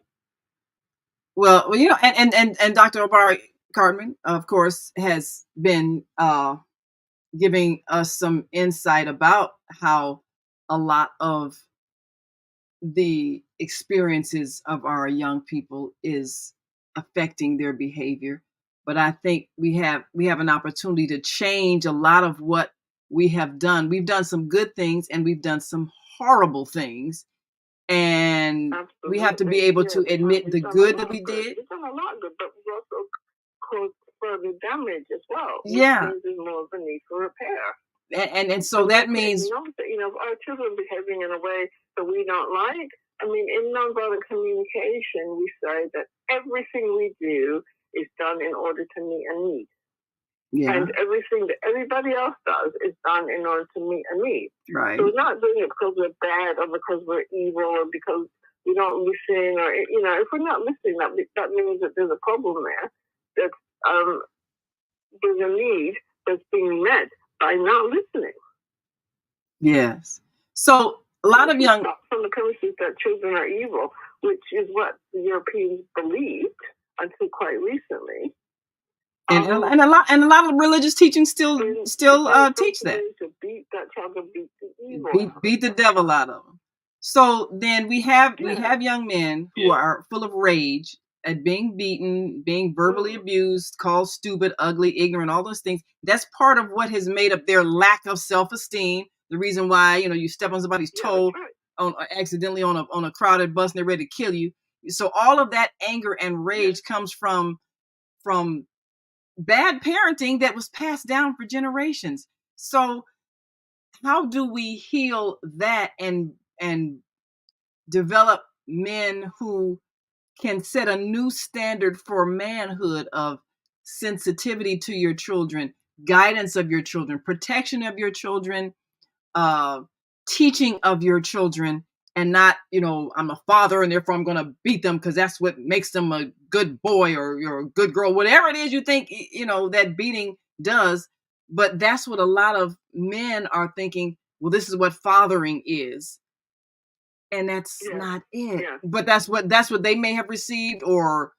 Well, you know, and Dr. Obari Cartman, of course, has been giving us some insight about how a lot of the experiences of our young people is affecting their behavior. But I think we have an opportunity to change a lot of what we have done. We've done some good things and we've done some horrible things. And we have to be able to admit the good that we did. We've done a lot of good, but we also caused further damage as well. Yeah. There's more of a need for repair. And so that means... if our children behaving in a way that we don't like, I mean, in nonviolent communication, we say that everything we do is done in order to meet a need. Yeah. And everything that everybody else does is done in order to meet a need. Right. So we're not doing it because we're bad or because we're evil or because we don't listen or, if we're not listening, that means that there's a problem there. That there's a need that's being met by not listening. Yes. So a lot of young... From the premises that children are evil, which is what the Europeans believed until quite recently. And a lot of religious teachings still teach that. To beat that child, to beat the evil. Beat the devil out of them. So then we have young men who are full of rage at being beaten, being verbally abused, called stupid, ugly, ignorant, all those things. That's part of what has made up their lack of self-esteem. The reason why you step on somebody's toe accidentally on a crowded bus and they're ready to kill you. So all of that anger and rage comes from bad parenting that was passed down for generations. So how do we heal that and develop men who can set a new standard for manhood of sensitivity to your children, guidance of your children, protection of your children, teaching of your children, and not, I'm a father and therefore I'm going to beat them because that's what makes them a good boy or you're a good girl, whatever it is you think, that beating does. But that's what a lot of men are thinking, well, this is what fathering is. And that's not it. Yeah. But that's what they may have received or,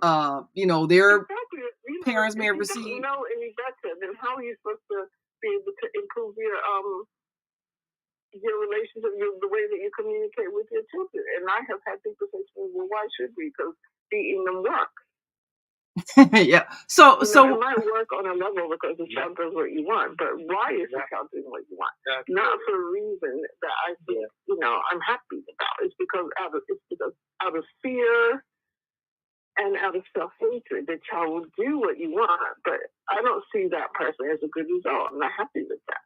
their parents may have received. If you don't know any better, then how are you supposed to be able to improve your your relationship, the way that you communicate with your children. And I have had people say to me, well, why should we? Because beating them works. Yeah. So it might work on a level because the child does what you want, but why is the child doing what you want? Not for a reason that I think, I'm happy about. It's because out of fear and out of self-hatred, the child will do what you want, but I don't see that person as a good result. I'm not happy with that.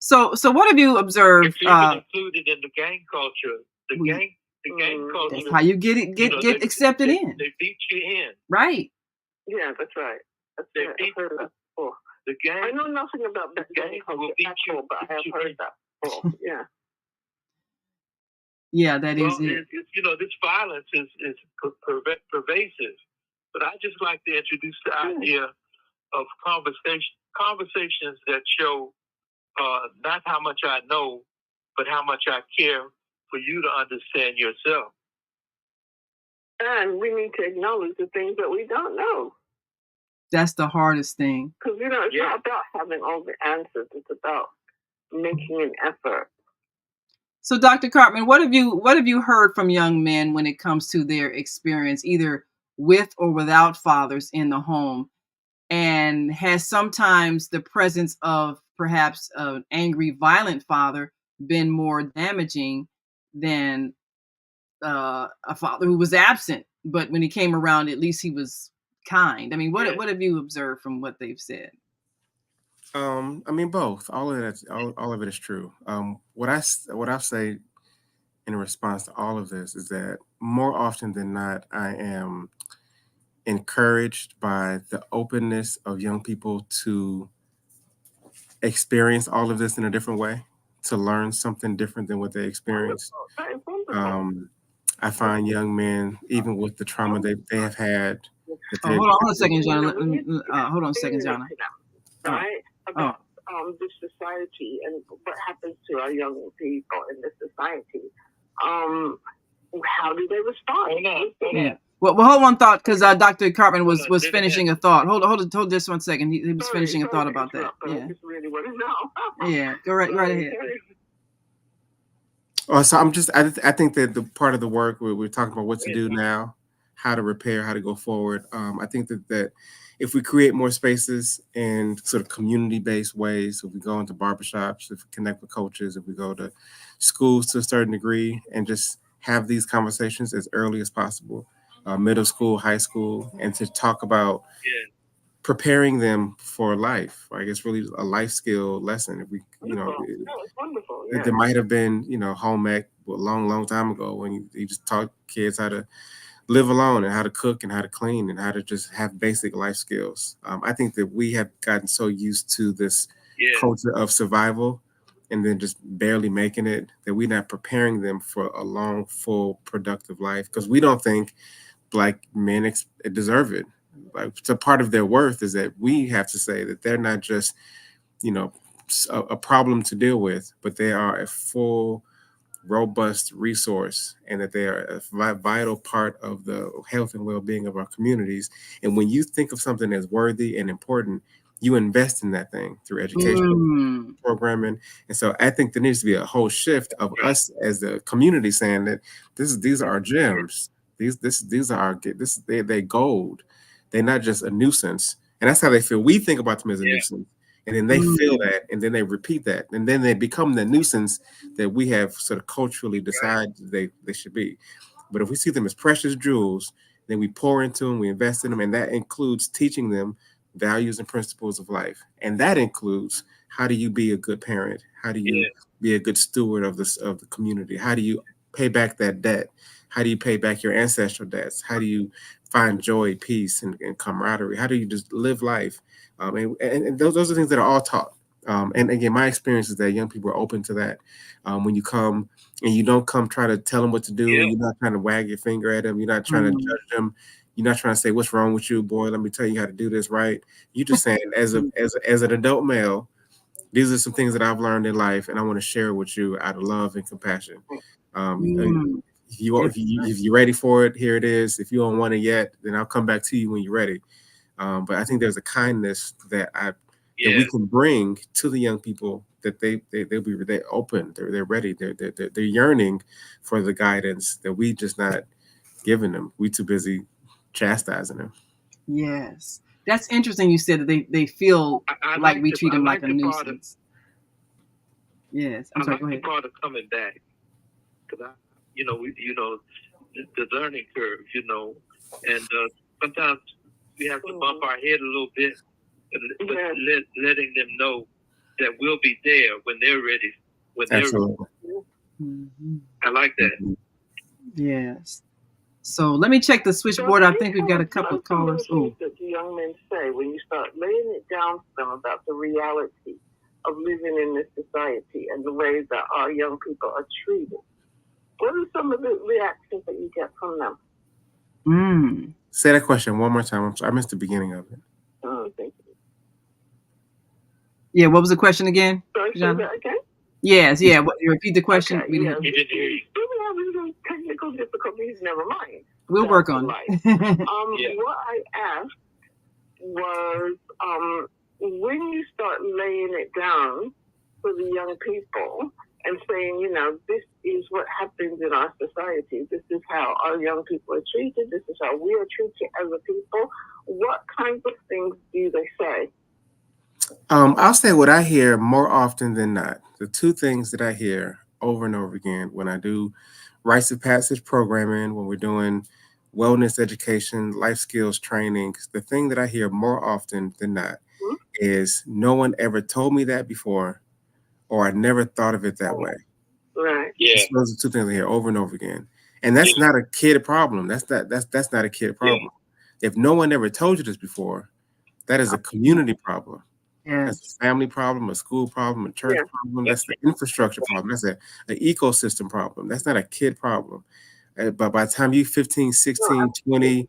So what have you observed? It's even included in the gang culture. The gang culture. That's how you get accepted in. They beat you in. Right. Yeah, that's right. I've heard that before. The gang. I know nothing about the gang culture at all, but I have heard that before. Yeah. Yeah, that is it. This violence is pervasive. But I just like to introduce the idea of conversations that show not how much I know, but how much I care for you to understand yourself. And we need to acknowledge the things that we don't know. That's the hardest thing. Because, it's not about having all the answers. It's about making an effort. So, Dr. Cartman, what have you heard from young men when it comes to their experience, either with or without fathers in the home? And has sometimes the presence of perhaps an angry, violent father been more damaging than a father who was absent, but when he came around, at least he was kind? I mean, what have you observed from what they've said? I mean, both. All of it is true. What I say in response to all of this is that more often than not, I am encouraged by the openness of young people to experience all of this in a different way, to learn something different than what they experienced. I find young men, even with the trauma they have had. Hold on a second, Zhana. Hold on a second, Zhana. Right? About this society and what happens to our young people in this society. How do they respond? Yeah. Well, hold one thought, because Dr. Cartman was finishing a thought. Hold this 1 second. He was finishing a thought about that. Yeah. I just really want to know. Yeah. Go right ahead. So I think that the part of the work we're talking about what to do now, how to repair, how to go forward. I think that if we create more spaces in sort of community-based ways, if we go into barbershops, if we connect with coaches, if we go to schools to a certain degree and just have these conversations as early as possible, middle school, high school, and to talk about preparing them for life. Right? It's really a life skill lesson. If we, it's wonderful. There might have been, home ec a long time ago when you just taught kids how to live alone and how to cook and how to clean and how to just have basic life skills. I think that we have gotten so used to this culture of survival and then just barely making it that we're not preparing them for a long, full, productive life because we don't think Black men deserve it. Like, so part of their worth is that we have to say that they're not just, a problem to deal with, but they are a full, robust resource and that they are a vital part of the health and well-being of our communities. And when you think of something as worthy and important, you invest in that thing through education, programming. And so I think there needs to be a whole shift of us as the community saying that these are our gems. They're gold. They're not just a nuisance. And that's how they feel. We think about them as a nuisance. And then they feel that, and then they repeat that, and then they become the nuisance that we have sort of culturally decided they should be. But if we see them as precious jewels, then we pour into them, we invest in them, and that includes teaching them values and principles of life. And that includes how do you be a good parent? How do you be a good steward of the community? How do you pay back that debt? How do you pay back your ancestral debts? How do you find joy, peace, and camaraderie? How do you just live life? And those are things that are all taught. And again, my experience is that young people are open to that. When you come and you don't come try to tell them what to do, and you're not trying to wag your finger at them, you're not trying to judge them, you're not trying to say what's wrong with you, boy. Let me tell you how to do this right. You just saying as an adult male, these are some things that I've learned in life, and I want to share with you out of love and compassion. If you're ready for it, here it is. If you don't want it yet, then I'll come back to you when you're ready. But I think there's a kindness that we can bring to the young people that they're open, they're ready, they're yearning for the guidance that we just not giving them. We too busy chastising them. Yes, that's interesting. You said that they feel like we treat them like a nuisance. Yes, I'm sorry. Go ahead. Part of coming back, because the learning curve, and sometimes we have to bump our head a little bit, but letting them know that we'll be there when they're ready. Absolutely. Mm-hmm. I like that. Yes. So let me check the switchboard. I think we've got a couple of callers. What do young men say when you start laying it down to them about the reality of living in this society and the way that our young people are treated? What are some of the reactions that you get from them? Say that question one more time. I'm sorry, I missed the beginning of it. Oh, thank you. Yeah, what was the question again? Sorry, say that again? Yes, yeah. What, you repeat the question? Okay, yeah. We were having technical difficulties. Never mind. We'll work on it. What I asked was, when you start laying it down for the young people and saying, this is what happens in our society. This is how our young people are treated. This is how we are treated as a people. What kinds of things do they say? I'll say what I hear more often than not. The two things that I hear over and over again when I do rites of passage programming, when we're doing wellness education, life skills training, the thing that I hear more often than not is no one ever told me that before, or I never thought of it that way. Right. Yeah. Those are two things I hear over and over again. And that's not a kid problem. That's not a kid problem. Yeah. If no one ever told you this before, that is a community problem. Yes. That's a family problem, a school problem, a church problem. That's the infrastructure problem. That's an ecosystem problem. That's not a kid problem. But by the time you 15, 16, 20,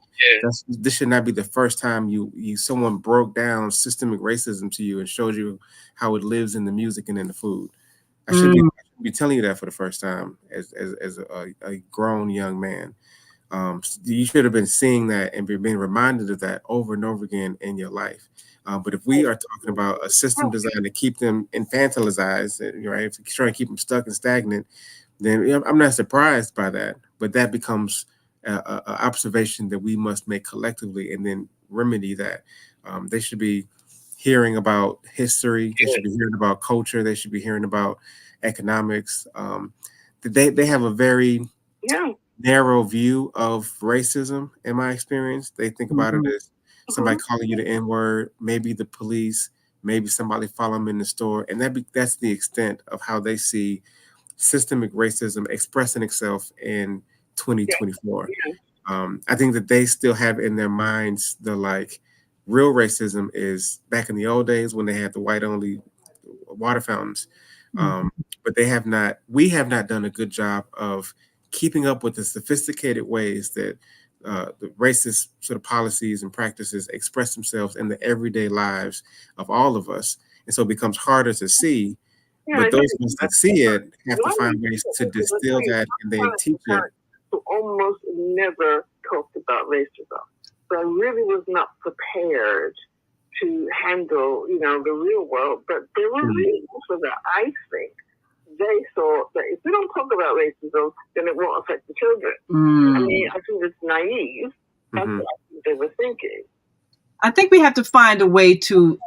this should not be the first time someone broke down systemic racism to you and showed you how it lives in the music and in the food. I should be telling you that for the first time as a grown young man. You should have been seeing that and being reminded of that over and over again in your life. But if we are talking about a system designed to keep them infantilized, right, if you're trying to keep them stuck and stagnant, then I'm not surprised by that. But that becomes an observation that we must make collectively and then remedy that. They should be hearing about history. They should be hearing about culture. They should be hearing about economics. They have a very narrow view of racism, in my experience. They think about it as somebody calling you the N-word, maybe the police, maybe somebody follow them in the store. And that's the extent of how they see systemic racism expressing itself in 2024. I think that they still have in their minds real racism is back in the old days when they had the white-only water fountains. But we have not done a good job of keeping up with the sophisticated ways that the racist sort of policies and practices express themselves in the everyday lives of all of us. And so it becomes harder to see, but those of us that see it have to find ways to distill that and then teach it. Who almost never talked about racism. So I really was not prepared to handle, the real world, but there were reasons for that. I think they thought that if we don't talk about racism, then it won't affect the children. I mean, I think it's naive. That's what I think they were thinking. I think we have to find a way to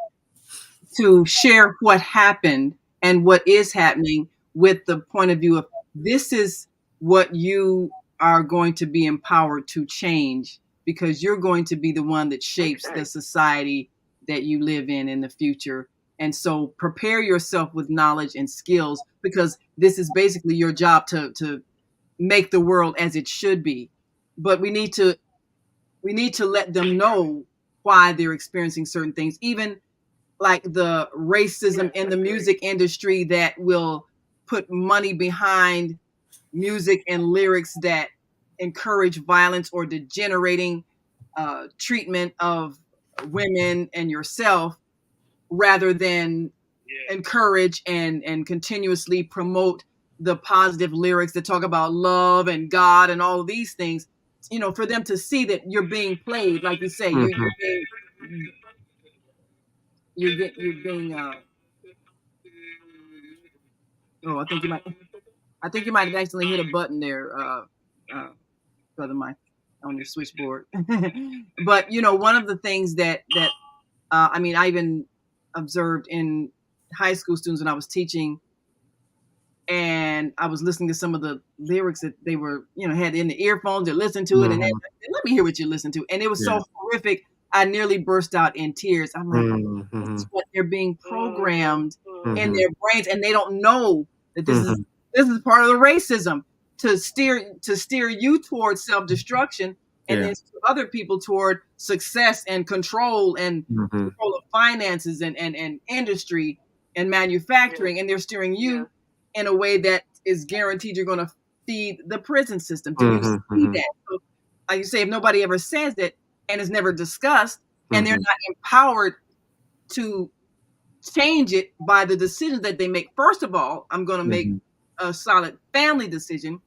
share what happened and what is happening with the point of view of this is what you are going to be empowered to change, because you're going to be the one that shapes the society that you live in the future. And so prepare yourself with knowledge and skills, because this is basically your job to make the world as it should be. But we need to let them know why they're experiencing certain things, even like the racism in the music industry that will put money behind music and lyrics that encourage violence or degenerating treatment of women and yourself, rather than encourage and continuously promote the positive lyrics that talk about love and God and all of these things, for them to see that you're being played, like you say, you're being Oh, I think you might have accidentally hit a button there, Brother Mike, on your switchboard. But one of the things that I even observed in high school students when I was teaching, and I was listening to some of the lyrics that they were, had in the earphones, they listened to it, and they said, let me hear what you listen to. And it was so horrific, I nearly burst out in tears. I'm like, this is what they're being programmed in their brains, and they don't know that this is part of the racism to steer you towards self-destruction, and then steer other people toward success and control control of finances and industry and manufacturing, and they're steering you in a way that is guaranteed you're going to feed the prison system. Do you see that? So, like you say, if nobody ever says it and it's never discussed, and they're not empowered to change it by the decisions that they make. First of all, I'm going to make a solid family decision.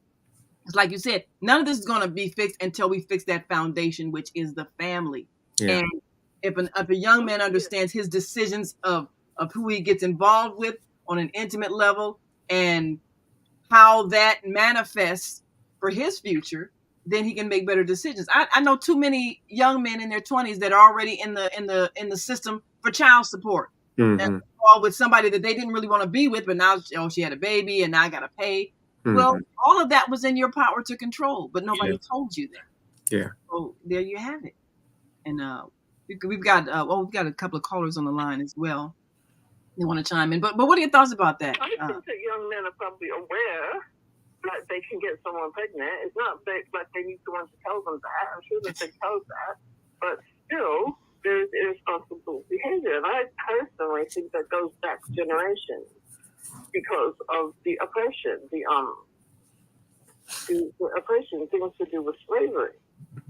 It's like you said, none of this is going to be fixed until we fix that foundation, which is the family. And if a young man understands his decisions of who he gets involved with on an intimate level and how that manifests for his future, then he can make better decisions. I know too many young men in their 20s that are already in the system for child support, and all with somebody that they didn't really want to be with, but now she had a baby and now I got to pay. Well, all of that was in your power to control, but nobody told you that. Yeah. So there you have it. And we've got a couple of callers on the line as well. They want to chime in, but what are your thoughts about that? I think that young men are probably aware that they can get someone pregnant. It's not like they need someone to tell them that. I'm sure that they told that, but still, there's irresponsible behavior, and I personally think that goes back generations because of the oppression, the oppression, things to do with slavery.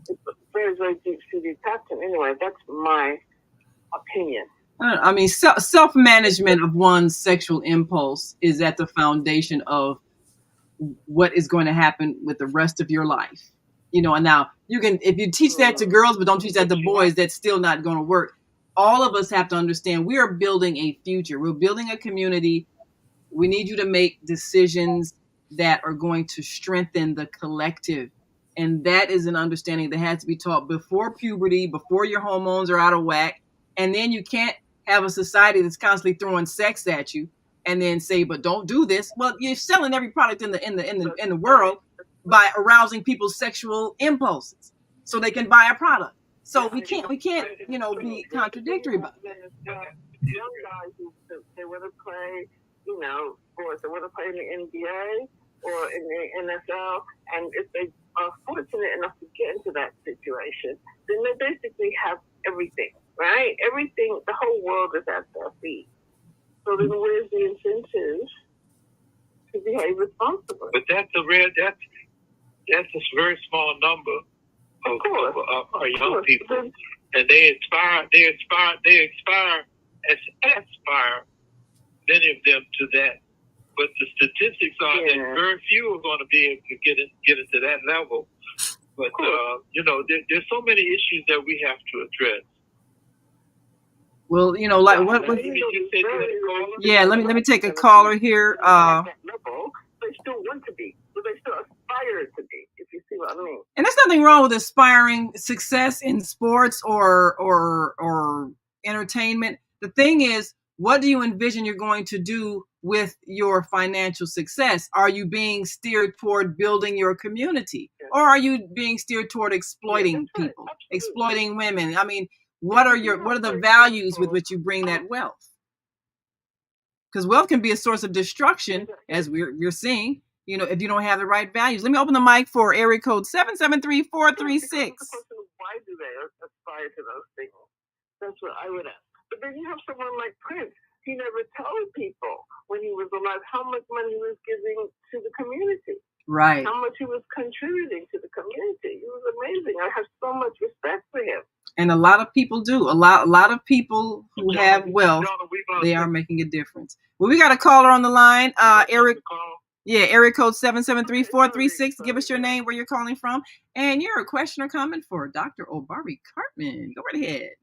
It's very, very deep-seated pattern. Anyway, that's my opinion. I mean, self-management of one's sexual impulse is at the foundation of what is going to happen with the rest of your life. And now if you teach that to girls, but don't teach that to boys, that's still not going to work. All of us have to understand we are building a future. We're building a community. We need you to make decisions that are going to strengthen the collective. And that is an understanding that has to be taught before puberty, before your hormones are out of whack. And then you can't have a society that's constantly throwing sex at you and then say, but don't do this. Well, you're selling every product in the world by arousing people's sexual impulses so they can buy a product. So we can't be contradictory about it. Young guys they want to play, sports. They want to play in the NBA or in the NFL, and if they are fortunate enough to get into that situation, then they basically have everything, right? Everything, the whole world is at their feet. So then where's the incentive to behave responsibly? But that's a very small number of our young people, and they aspire many of them to that. But the statistics are that very few are going to be able to get into that level. But there's so many issues that we have to address. Well, like what? Yeah, let me take a caller here. They still want to be, but they still aspire to be. If you see what I mean. And there's nothing wrong with aspiring success in sports or entertainment. The thing is, what do you envision you're going to do with your financial success? Are you being steered toward building your community, or are you being steered toward exploiting people, exploiting women? I mean, what are the values with which you bring that wealth? Because wealth can be a source of destruction, as we're seeing, if you don't have the right values. Let me open the mic for area code 773-436. Why do they aspire to those things? That's what I would ask. But then you have someone like Prince. He never told people when he was alive how much money he was giving to the community. Right. How much he was contributing to the community. He was amazing. I have so much respect for him. And a lot of people do. A lot of people who have wealth, they are making a difference. Well, we got a caller on the line. Area code 773-436. Give us your name, where you're calling from, and your question or comment for Dr. Obari Cartman. Go right ahead.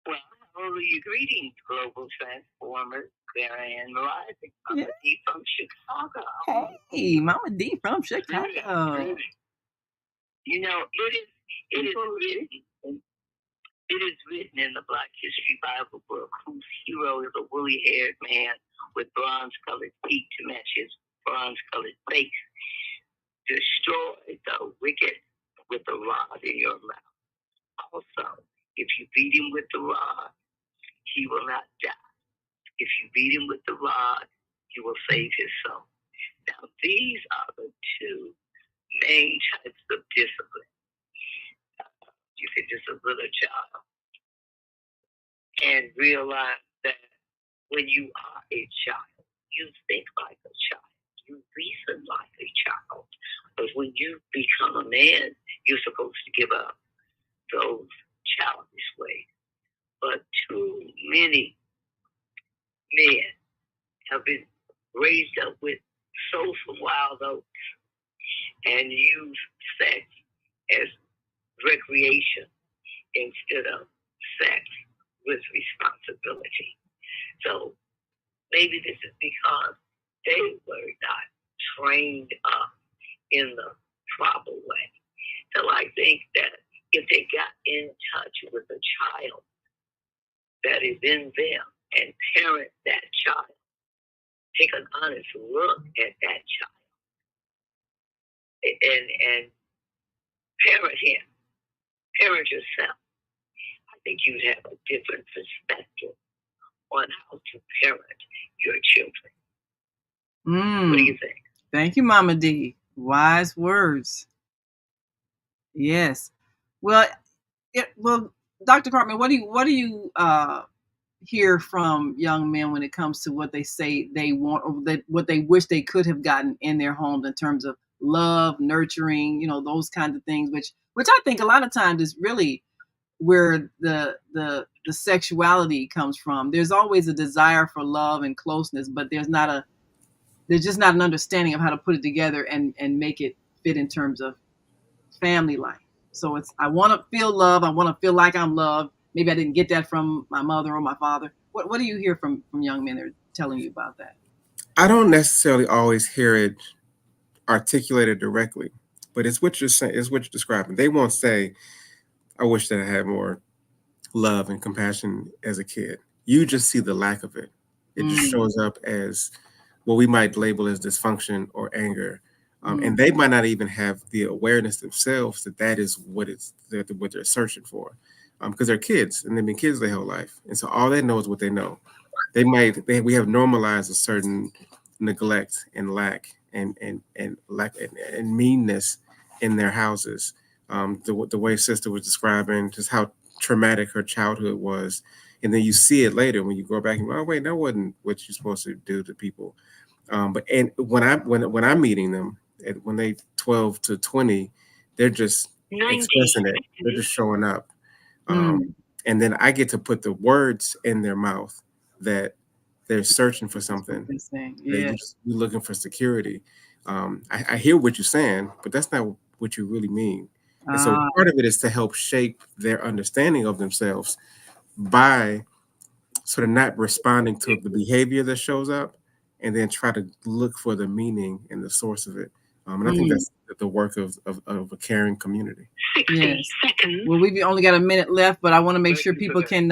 Well, early greetings, global transformers. Grand Rising, Mama D from Chicago. Hey, Mama D from Chicago. You know, it is written in the Black History Bible book whose hero is a woolly-haired man with bronze-colored feet to match his bronze-colored face. Destroy the wicked with the rod in your mouth. Also, if you beat him with the rod, he will not die. If you beat him with the rod, you will save his soul. Now, these are the two main types of discipline. You can discipline a child and realize that when you are a child, you think like a child. You reason like a child. But when you become a man, you're supposed to give up those childish ways. But too many men have been raised up with social wild oats and use sex as recreation instead of sex with responsibility. So maybe this is because they were not trained up in the proper way. So I think that if they got in touch with a child that is in them and parent that child, take an honest look at that child and parent him, parent yourself, I think you'd have a different perspective on how to parent your children. What do you think? Thank you, Mama D. Wise words. Yes. Well, Dr. Cartman, what do you hear from young men when it comes to what they say they want or what they wish they could have gotten in their homes in terms of love, nurturing, those kinds of things, which I think a lot of times is really where the sexuality comes from. There's always a desire for love and closeness, but there's just not an understanding of how to put it together and make it fit in terms of family life. So I want to feel love. I want to feel like I'm loved. Maybe I didn't get that from my mother or my father. What do you hear from young men that are telling you about that? I don't necessarily always hear it articulated directly, but it's what you're saying. It's what you're describing. They won't say, "I wish that I had more love and compassion as a kid." You just see the lack of it. It just shows up as what we might label as dysfunction or anger. And they might not even have the awareness themselves that is what they're searching for, because they're kids and they've been kids their whole life, and so all they know is what they know. We have normalized a certain neglect and lack and meanness in their houses. The way Sister was describing just how traumatic her childhood was, and then you see it later when you go back and go, oh wait, that wasn't what you're supposed to do to people. But when I'm meeting them, when they 12 to 20, they're just expressing it. They're just showing up. And then I get to put the words in their mouth that they're searching for something. You're looking for security. I hear what you're saying, but that's not what you really mean. And so part of it is to help shape their understanding of themselves by sort of not responding to the behavior that shows up, and then try to look for the meaning and the source of it. And I think that's the work of a caring community. 60 seconds. Well, we've only got a minute left, but I want to make sure people can,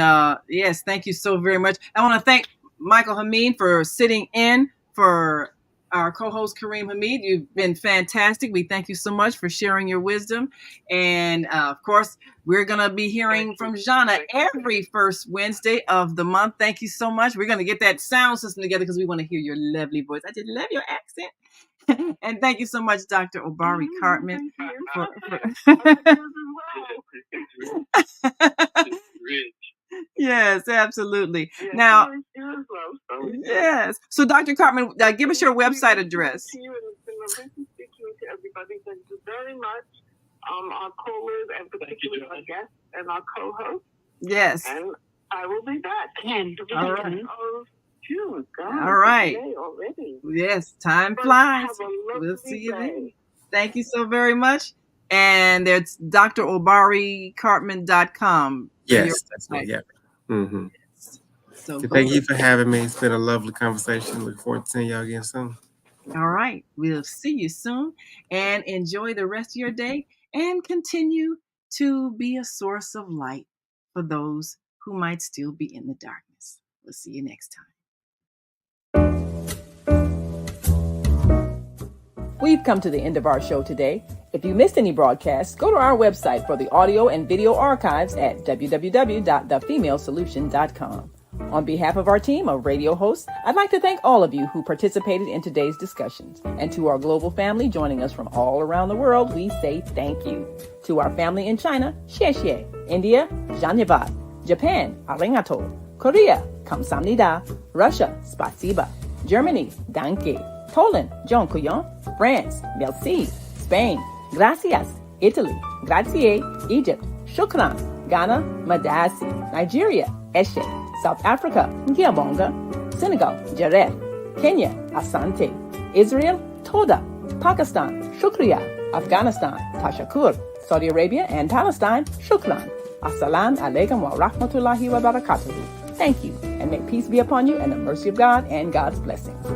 yes, thank you so very much. I want to thank Michael Hamid for sitting in for our co-host Kareem Hamid. You've been fantastic. We thank you so much for sharing your wisdom. And of course, we're going to be hearing from Zhana every first Wednesday of the month. Thank you so much. We're going to get that sound system together because we want to hear your lovely voice. I just love your accent. And thank you so much, Dr. Obari Cartman. Yes, absolutely. Now, yes. So, Dr. Cartman, give us your website address. Thank you very much. Our callers, and particularly our guests and our co-host. Yes. And I will be back. All right. June. God, all right. Already. Yes, time flies. We'll see you then. Thank you so very much. And it's drobaricartman.com. Yes, that's right. Yeah. So thank you for having me. It's been a lovely conversation. Look forward to seeing y'all again soon. All right. We'll see you soon, and enjoy the rest of your day, and continue to be a source of light for those who might still be in the darkness. We'll see you next time. We've come to the end of our show today. If you missed any broadcasts, go to our website for the audio and video archives at www.thefemalesolution.com. On behalf of our team of radio hosts, I'd like to thank all of you who participated in today's discussions. And to our global family joining us from all around the world, we say thank you. To our family in China, xie xie. India, Zhanyavad. Japan, arigato. Korea, kamsamnida. Russia, spasiba. Germany, danke. Poland, dziękuję. France, merci. Spain, gracias. Italy, grazie. Egypt, shukran. Ghana, madasi. Nigeria, eshe. South Africa, Ngiyabonga. Senegal, Jared. Kenya, Asante. Israel, Toda. Pakistan, Shukriya. Afghanistan, Tashakur. Saudi Arabia and Palestine, Shukran. Assalamu alaikum wa rahmatullahi wa barakatuhu. Thank you, and may peace be upon you and the mercy of God and God's blessings.